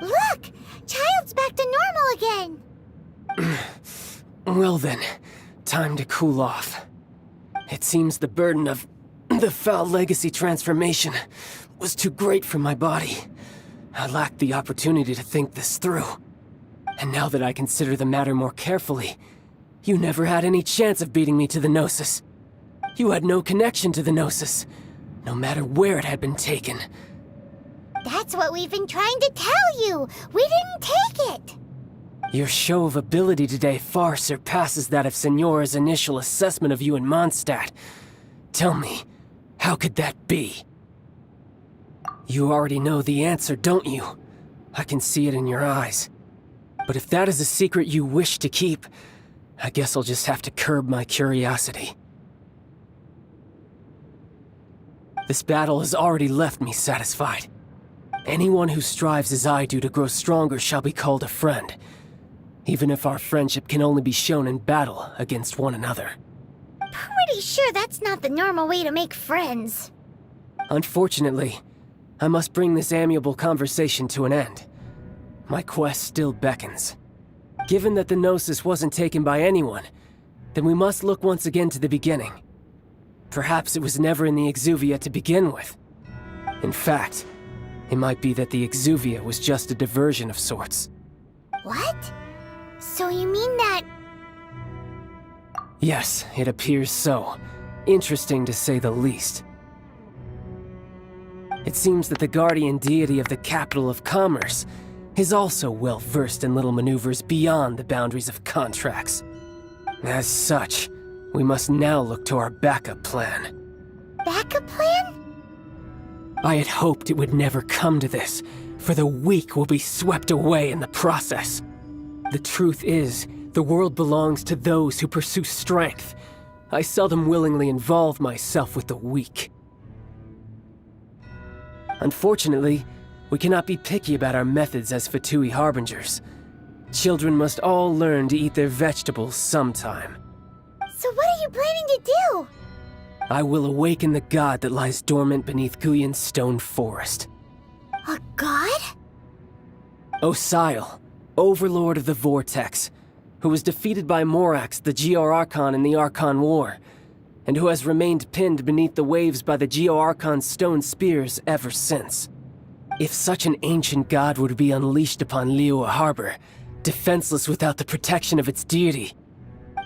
Look! Child's back to normal again! Well then, time to cool off. It seems the burden of the foul legacy transformation was too great for my body. I lacked the opportunity to think this through. And now that I consider the matter more carefully, you never had any chance of beating me to the Gnosis. You had no connection to the Gnosis, no matter where it had been taken. That's what we've been trying to tell you! We didn't take it! Your show of ability today far surpasses that of Signora's initial assessment of you in Mondstadt. Tell me, how could that be? You already know the answer, don't you? I can see it in your eyes. But if that is a secret you wish to keep, I guess I'll just have to curb my curiosity. This battle has already left me satisfied. Anyone who strives as I do to grow stronger shall be called a friend, even if our friendship can only be shown in battle against one another. Pretty sure that's not the normal way to make friends. Unfortunately, I must bring this amiable conversation to an end. My quest still beckons. Given that the Gnosis wasn't taken by anyone, then we must look once again to the beginning. Perhaps it was never in the Exuvia to begin with. In fact, it might be that the Exuvia was just a diversion of sorts. What? So you mean that... Yes, it appears so. Interesting to say the least. It seems that the guardian deity of the capital of commerce is also well versed in little maneuvers beyond the boundaries of contracts. As such, we must now look to our backup plan. Backup plan? I had hoped it would never come to this, for the weak will be swept away in the process. The truth is, the world belongs to those who pursue strength. I seldom willingly involve myself with the weak. Unfortunately, we cannot be picky about our methods as Fatui Harbingers. Children must all learn to eat their vegetables sometime. So what are you planning to do? I will awaken the god that lies dormant beneath Guyon's stone forest. A god? Osile, overlord of the Vortex, who was defeated by Morax, the Geo-Archon in the Archon War, and who has remained pinned beneath the waves by the Geo-Archon's stone spears ever since. If such an ancient god were to be unleashed upon Liyue Harbor, defenseless without the protection of its deity,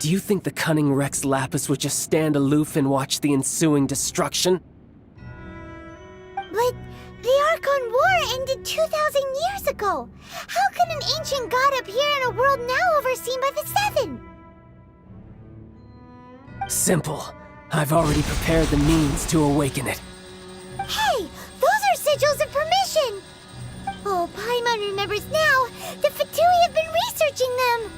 do you think the cunning Rex Lapis would just stand aloof and watch the ensuing destruction? But the Archon War ended 2,000 years ago. How can an ancient god appear in a world now overseen by the Seven? Simple. I've already prepared the means to awaken it. Hey, those are sigils of permission! Oh, Paimon remembers now. The Fatui have been researching them.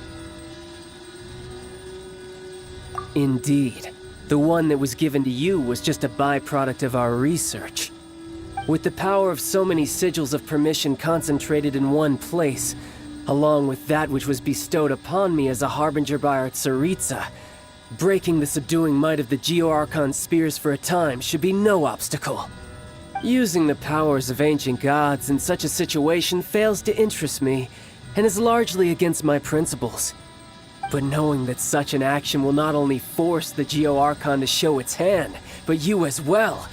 Indeed. The one that was given to you was just a byproduct of our research. With the power of so many sigils of permission concentrated in one place, along with that which was bestowed upon me as a harbinger by our Tsaritsa, breaking the subduing might of the Geo-Archon spears for a time should be no obstacle. Using the powers of ancient gods in such a situation fails to interest me, and is largely against my principles. But knowing that such an action will not only force the Geo-Archon to show its hand, but you as well,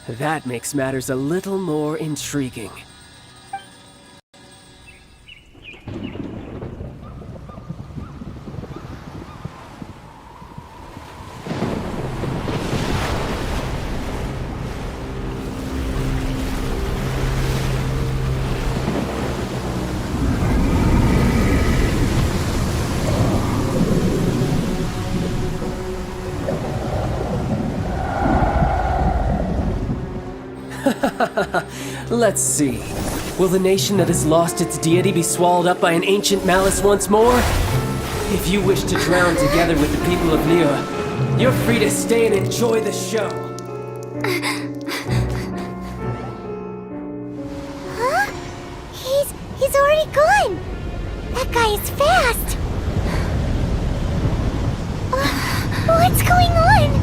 that makes matters a little more intriguing. Let's see. Will the nation that has lost its deity be swallowed up by an ancient malice once more? If you wish to drown together with the people of Liyue, you're free to stay and enjoy the show. Huh? He's already gone! That guy is fast! What's going on?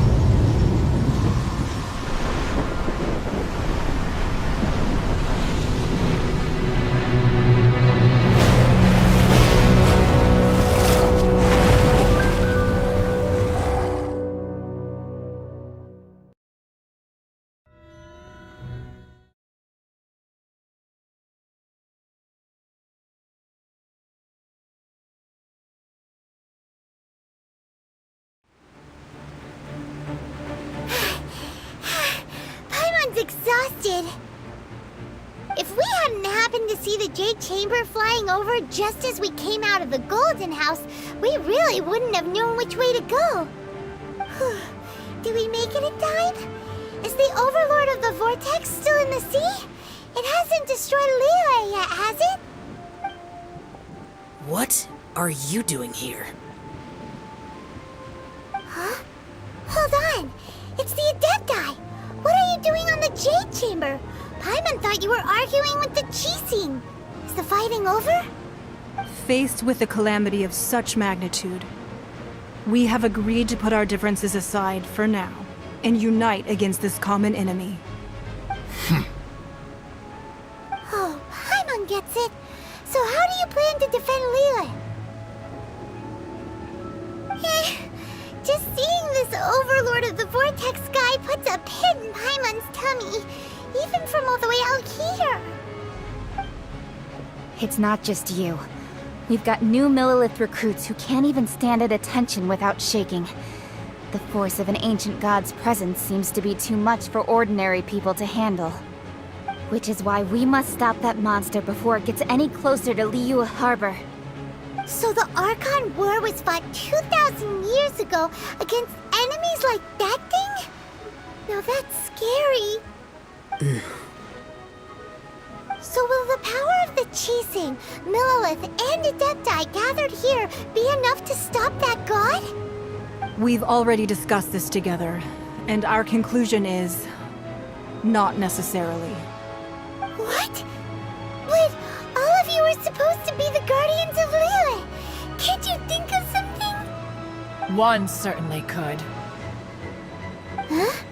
Exhausted. If we hadn't happened to see the Jade Chamber flying over just as we came out of the Golden House, we really wouldn't have known which way to go. Did we make it in time? Is the Overlord of the Vortex still in the sea? It hasn't destroyed Liyue yet, has it? What are you doing here? Huh? Hold on. It's the Adepti. What are you doing on the Jade Chamber? Paimon thought you were arguing with the Qixing. Is the fighting over? Faced with a calamity of such magnitude, we have agreed to put our differences aside for now and unite against this common enemy. Oh, Paimon gets it. So how do you plan to defend Liyue? Just seeing this Overlord of the Vortex guy puts a pit in Paimon's tummy, even from all the way out here. It's not just you. We've got new Millilith recruits who can't even stand at attention without shaking. The force of an ancient god's presence seems to be too much for ordinary people to handle. Which is why we must stop that monster before it gets any closer to Liyue Harbor. So the Archon War was fought 2,000 years ago against enemies like that thing? Now that's scary. So will the power of the Qixing, Millilith, and Adepti gathered here be enough to stop that god? We've already discussed this together, and our conclusion is... not necessarily. What? But all of you are supposed to be the Guardians of Liyue. Can't you think of something? One certainly could. Huh?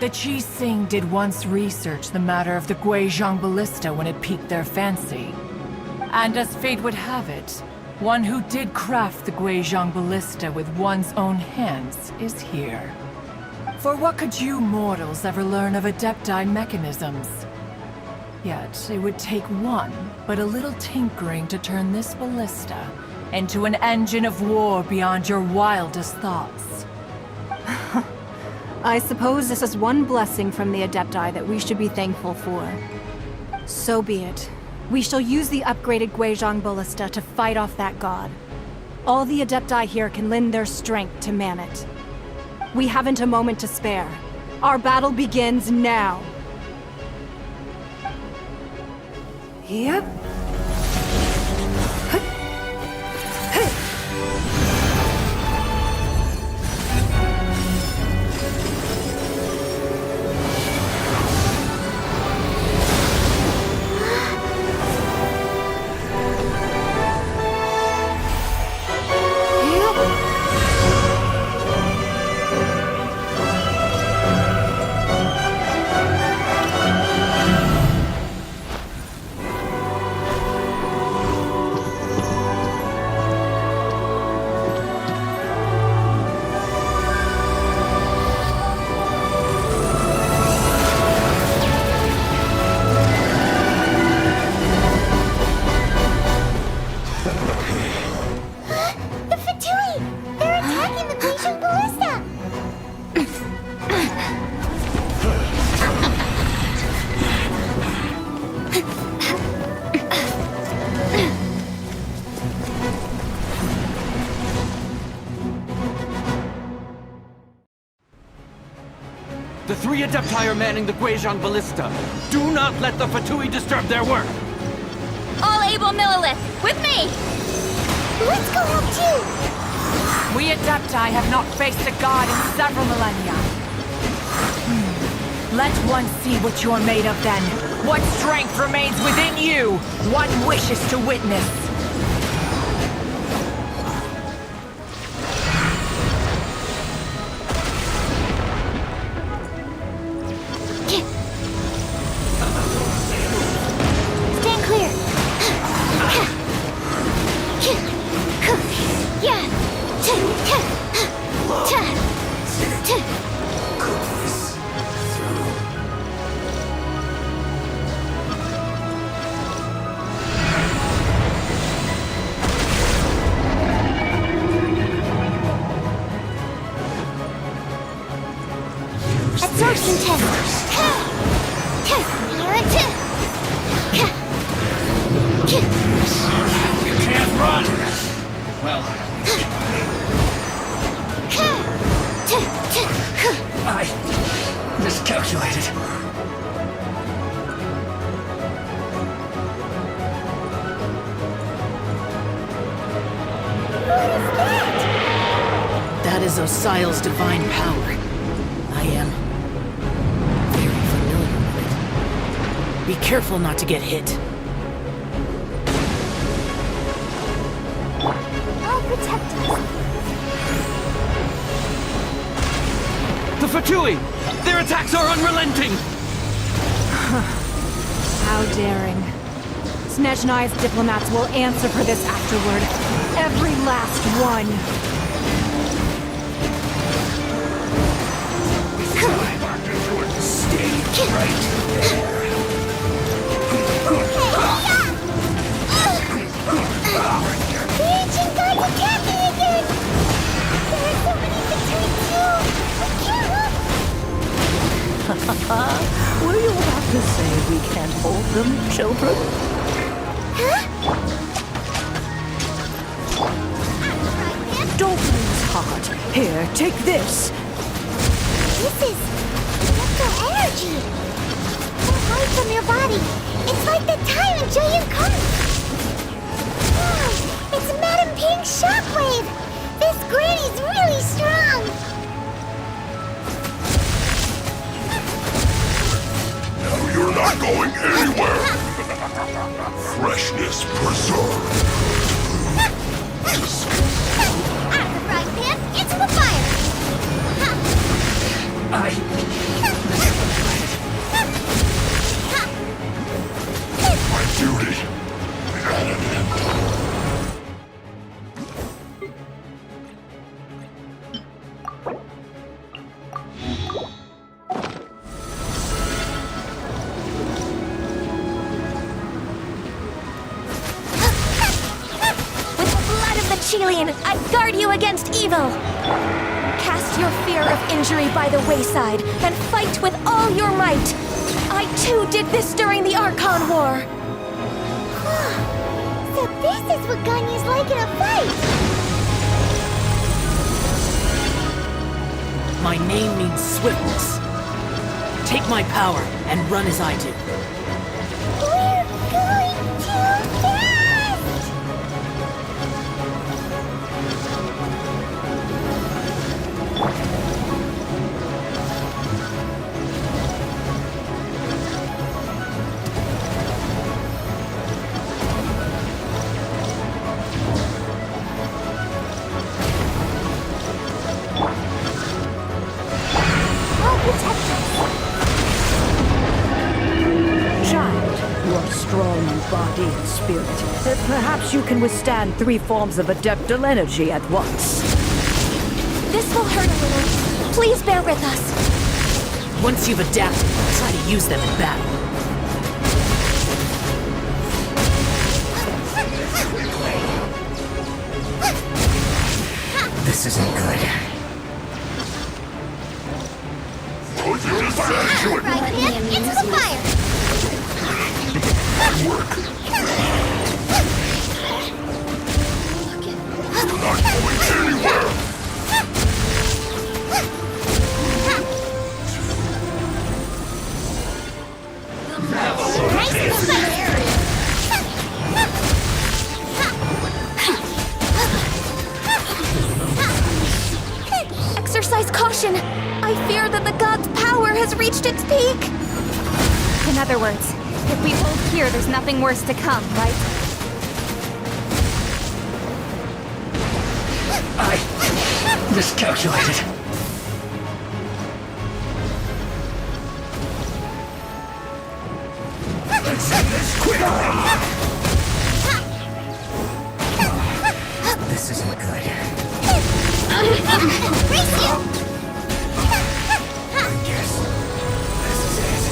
The Qixing did once research the matter of the Guizhong Ballista when it piqued their fancy. And as fate would have it, one who did craft the Guizhong Ballista with one's own hands is here. For what could you mortals ever learn of Adepti mechanisms? Yet, it would take one, but a little tinkering to turn this ballista into an engine of war beyond your wildest thoughts. I suppose this is one blessing from the Adepti that we should be thankful for. So be it. We shall use the upgraded Guizhong Ballista to fight off that god. All the Adepti here can lend their strength to man it. We haven't a moment to spare. Our battle begins now. Yep. The 3 Adepti are manning the Guizhong Ballista. Do not let the Fatui disturb their work! All able Millilith, with me! Let's go help too! We Adepti have not faced a god in several millennia. Let one see what you're made of then. What strength remains within you? One wishes to witness. Stand clear! Absorption test! You can't run! Well... I miscalculated. That is Osial's divine power. I am very familiar with it. Be careful not to get hit. I'll protect us. The Fatui! Their attacks are unrelenting! How daring. Snezhnai's diplomats will answer for this afterward. Every last one. Stay right there. The ancient gods attacking again! There are so many Fatui too! We can't help! Were you about to say we can't hold them, children? Huh? Don't lose heart. Here, take this. This is mental energy. Don't hide from your body. It's like the time in Joyun Kong. Wow, it's Madame Ping's shockwave. This granny's really strong. Now you're not going anywhere! Freshness preserved. Out of the frying pan, into the fire. My duty at an end. Chilean, I guard you against evil! Cast your fear of injury by the wayside, and fight with all your might! I too did this during the Archon War! So this is what Ganya's like in a fight! My name means swiftness. Take my power and run as I do. We're going too fast! Strong in body and spirit. Perhaps you can withstand 3 forms of adeptal energy at once. This will hurt a little. Please bear with us. Once you've adapted, try to use them in battle. This isn't good. Put your fire to it! Frying pan, into the fire! Work. You're not going anywhere! Caution! I fear that the god's power has reached its peak! In other words, if we hold here, there's nothing worse to come, right? I miscalculated. Let's end this quickly! This isn't good. Race you! I guess this is it.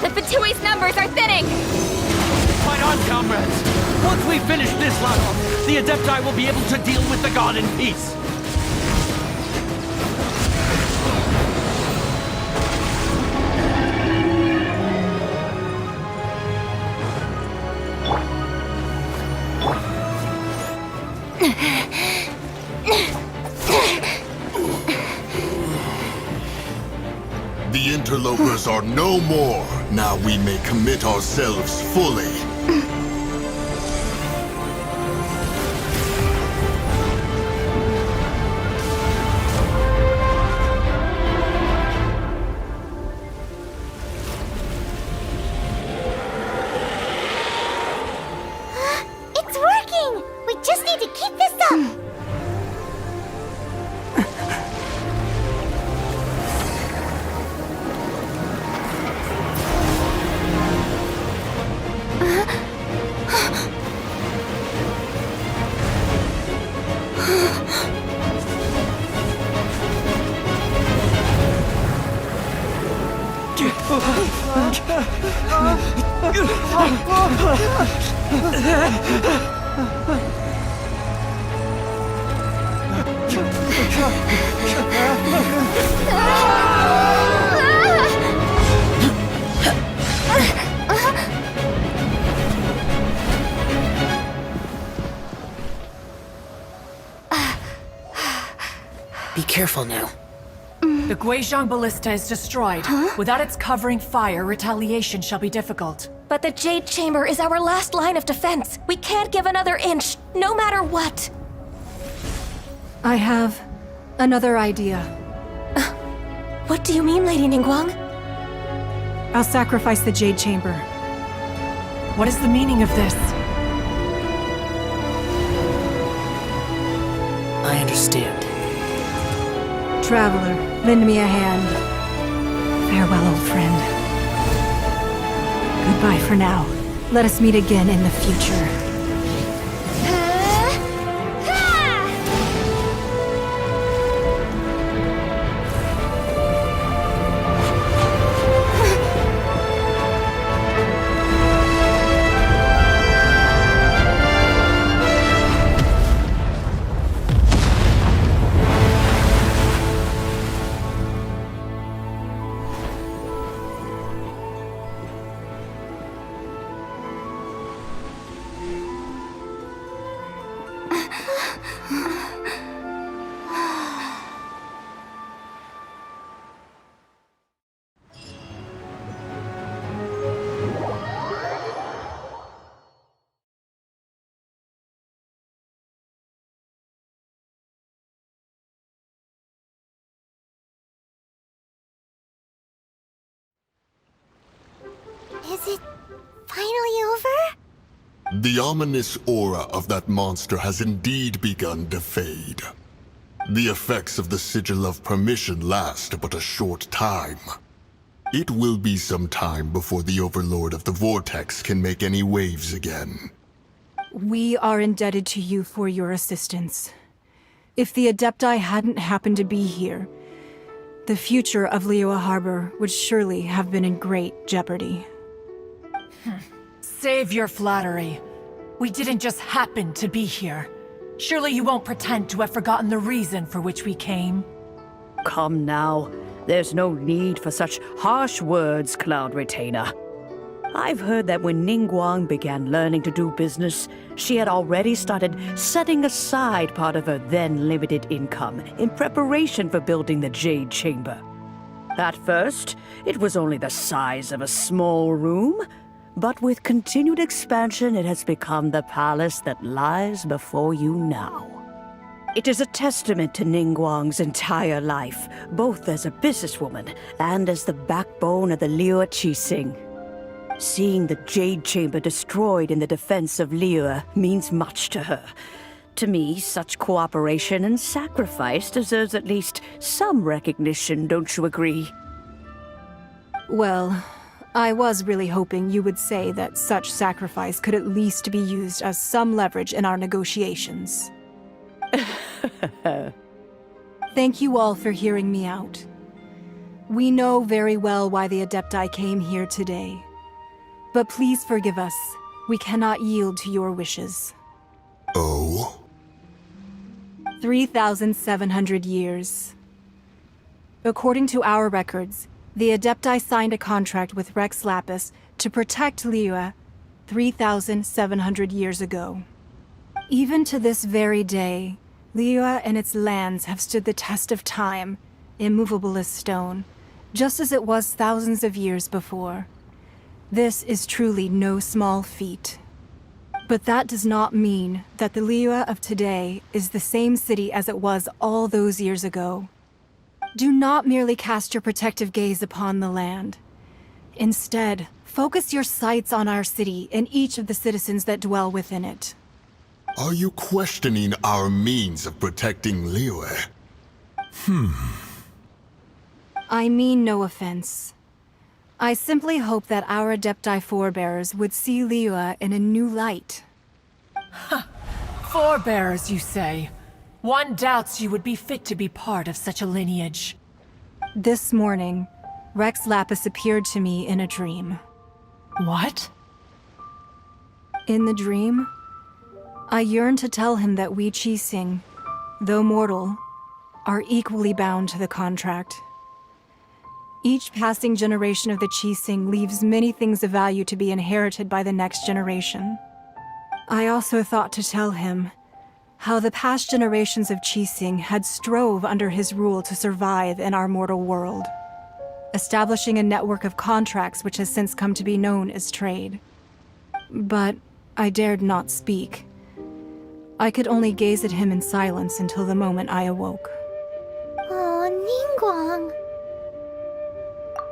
The Fatui's numbers are thinning! Fight on, comrades! Once we finish this lot off, the Adepti will be able to deal with the god in peace. The interlopers are no more. Now we may commit ourselves fully. It's working! We just need to keep this up! Be careful now. The Guizhong Ballista is destroyed. Without its covering fire, retaliation shall be difficult. But the Jade Chamber is our last line of defense. We can't give another inch, no matter what. I have another idea. What do you mean, Lady Ningguang? I'll sacrifice the Jade Chamber. What is the meaning of this? I understand. Traveler, lend me a hand. Farewell, old friend. Goodbye for now. Let us meet again in the future. Is it finally over? The ominous aura of that monster has indeed begun to fade. The effects of the Sigil of Permission last but a short time. It will be some time before the Overlord of the Vortex can make any waves again. We are indebted to you for your assistance. If the Adepti hadn't happened to be here, the future of Liyue Harbor would surely have been in great jeopardy. Save your flattery. We didn't just happen to be here. Surely you won't pretend to have forgotten the reason for which we came. Come now. There's no need for such harsh words, Cloud Retainer. I've heard that when Ningguang began learning to do business, she had already started setting aside part of her then limited income in preparation for building the Jade Chamber. At first, it was only the size of a small room, but with continued expansion, it has become the palace that lies before you now. It is a testament to Ningguang's entire life, both as a businesswoman and as the backbone of the Liyue Qixing. Seeing the Jade Chamber destroyed in the defense of Liyue means much to her. To me, such cooperation and sacrifice deserves at least some recognition, don't you agree? Well, I was really hoping you would say that such sacrifice could at least be used as some leverage in our negotiations. Thank you all for hearing me out. We know very well why the Adepti came here today. But please forgive us. We cannot yield to your wishes. Oh? 3,700 years. According to our records, the Adepti signed a contract with Rex Lapis to protect Liyue 3,700 years ago. Even to this very day, Liyue and its lands have stood the test of time, immovable as stone, just as it was thousands of years before. This is truly no small feat. But that does not mean that the Liyue of today is the same city as it was all those years ago. Do not merely cast your protective gaze upon the land. Instead, focus your sights on our city and each of the citizens that dwell within it. Are you questioning our means of protecting Liyue? I mean no offense. I simply hope that our Adepti forebears would see Liyue in a new light. Forebears, you say? One doubts you would be fit to be part of such a lineage. This morning, Rex Lapis appeared to me in a dream. What? In the dream, I yearned to tell him that we Qixing, though mortal, are equally bound to the contract. Each passing generation of the Qixing leaves many things of value to be inherited by the next generation. I also thought to tell him how the past generations of Qixing had strove under his rule to survive in our mortal world, establishing a network of contracts which has since come to be known as trade. But I dared not speak. I could only gaze at him in silence until the moment I awoke. Oh, Ningguang.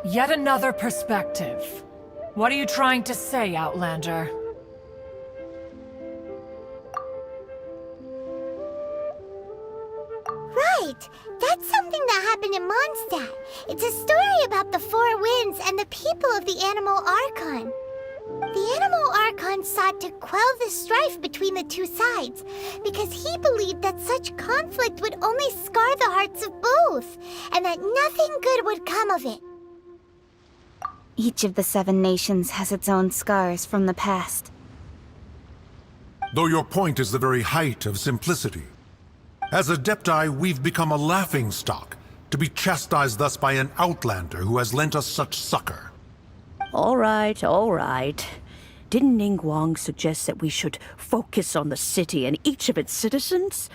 Yet another perspective. What are you trying to say, Outlander? Right! That's something that happened in Mondstadt. It's a story about the Four Winds and the people of the Animal Archon. The Animal Archon sought to quell the strife between the two sides, because he believed that such conflict would only scar the hearts of both, and that nothing good would come of it. Each of the 7 nations has its own scars from the past. Though your point is the very height of simplicity. As Adepti, we've become a laughingstock, to be chastised thus by an outlander who has lent us such succor. All right, all right. Didn't Ningguang suggest that we should focus on the city and each of its citizens?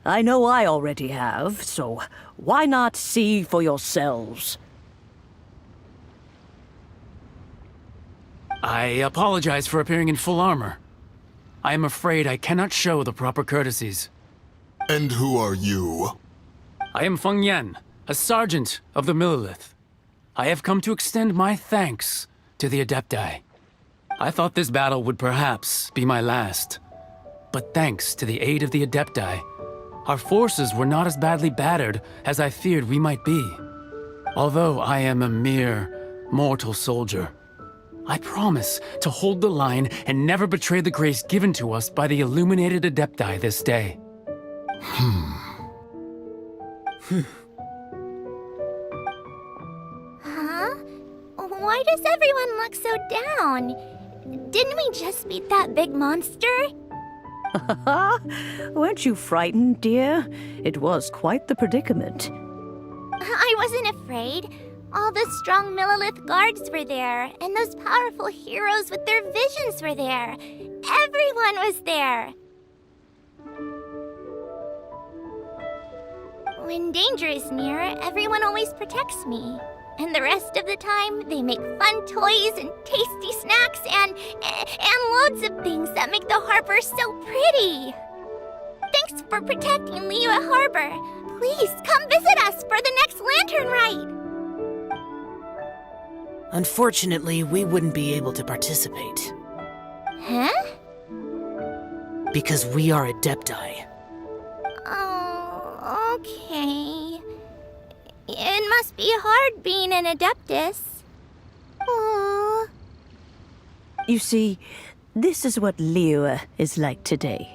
I know I already have, so why not see for yourselves? I apologize for appearing in full armor. I am afraid I cannot show the proper courtesies. And who are you? I am Feng Yan, a sergeant of the Millelith. I have come to extend my thanks to the Adepti. I thought this battle would perhaps be my last. But thanks to the aid of the Adepti, our forces were not as badly battered as I feared we might be. Although I am a mere mortal soldier, I promise to hold the line and never betray the grace given to us by the illuminated Adepti this day. Huh? Why does everyone look so down? Didn't we just beat that big monster? Weren't you frightened, dear? It was quite the predicament. I wasn't afraid. All the strong Millilith guards were there, and those powerful heroes with their visions were there. Everyone was there. When danger is near, everyone always protects me. And the rest of the time, they make fun toys and tasty snacks and loads of things that make the harbor so pretty. Thanks for protecting Liyue Harbor. Please come visit us for the next lantern ride. Unfortunately, we wouldn't be able to participate. Huh? Because we are Adepti. Oh, okay. It must be hard being an Adeptus. Aww. You see, this is what Liyue is like today.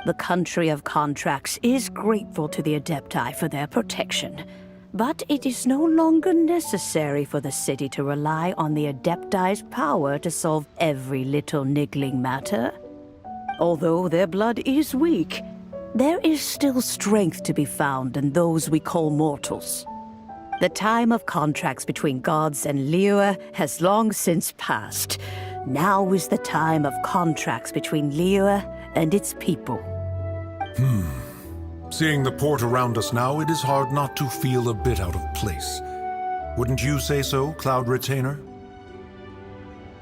The country of contracts is grateful to the Adepti for their protection, but it is no longer necessary for the city to rely on the Adepti's power to solve every little niggling matter. Although their blood is weak, there is still strength to be found in those we call mortals. The time of contracts between gods and Liyue has long since passed. Now is the time of contracts between Liyue and its people. Seeing the port around us now, it is hard not to feel a bit out of place. Wouldn't you say so, Cloud Retainer?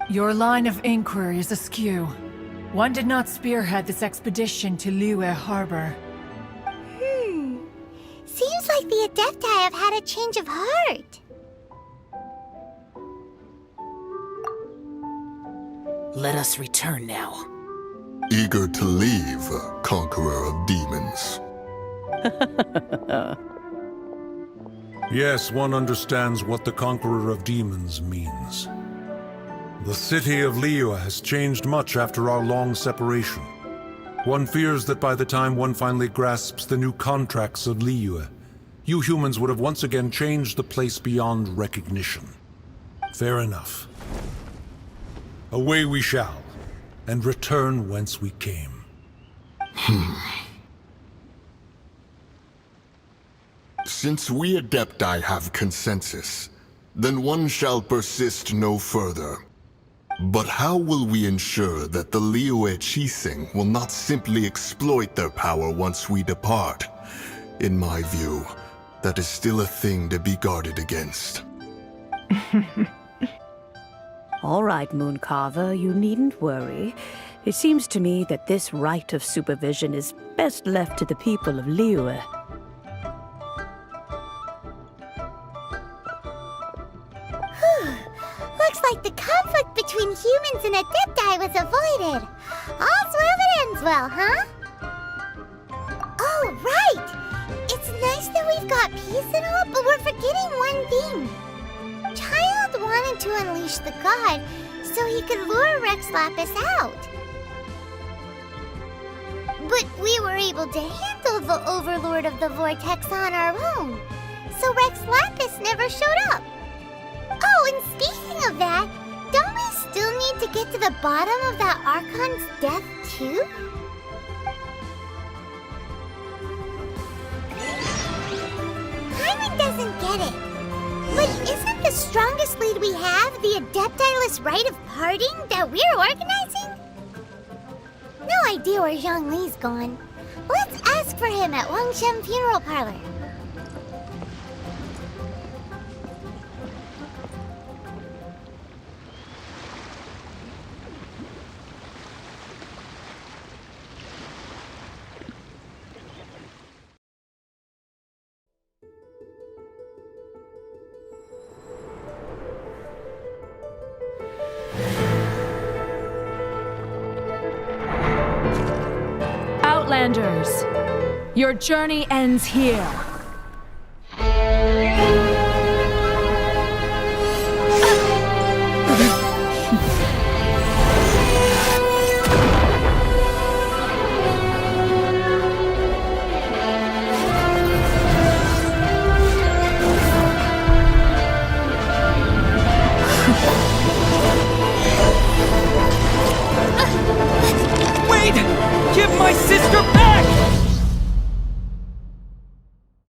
Your line of inquiry is askew. One did not spearhead this expedition to Liyue Harbor. Seems like the Adepti have had a change of heart. Let us return now. Eager to leave, Conqueror of Demons. Yes, one understands what the Conqueror of Demons means. The city of Liyue has changed much after our long separation. One fears that by the time one finally grasps the new contracts of Liyue, you humans would have once again changed the place beyond recognition. Fair enough. Away we shall, and return whence we came. Since we Adepti have consensus, then one shall persist no further. But how will we ensure that the Liyue Qixing will not simply exploit their power once we depart? In my view, that is still a thing to be guarded against. All right, Mooncarver, you needn't worry. It seems to me that this right of supervision is best left to the people of Liyue. Looks like the conflict between humans and Adepti was avoided. All's well that ends well, huh? Oh, right! It's nice that we've got peace and all, but we're forgetting one thing. Child wanted to unleash the god so he could lure Rex Lapis out. But we were able to handle the Overlord of the Vortex on our own, so Rex Lapis never showed up. Oh, and speaking of that, don't we still need to get to the bottom of that Archon's death, too? Hyman doesn't get it. But isn't the strongest lead we have the Adeptiless Rite of Parting that we're organizing? No idea where Zhongli's gone. Let's ask for him at Wangshen Funeral Parlor. Outlanders, your journey ends here.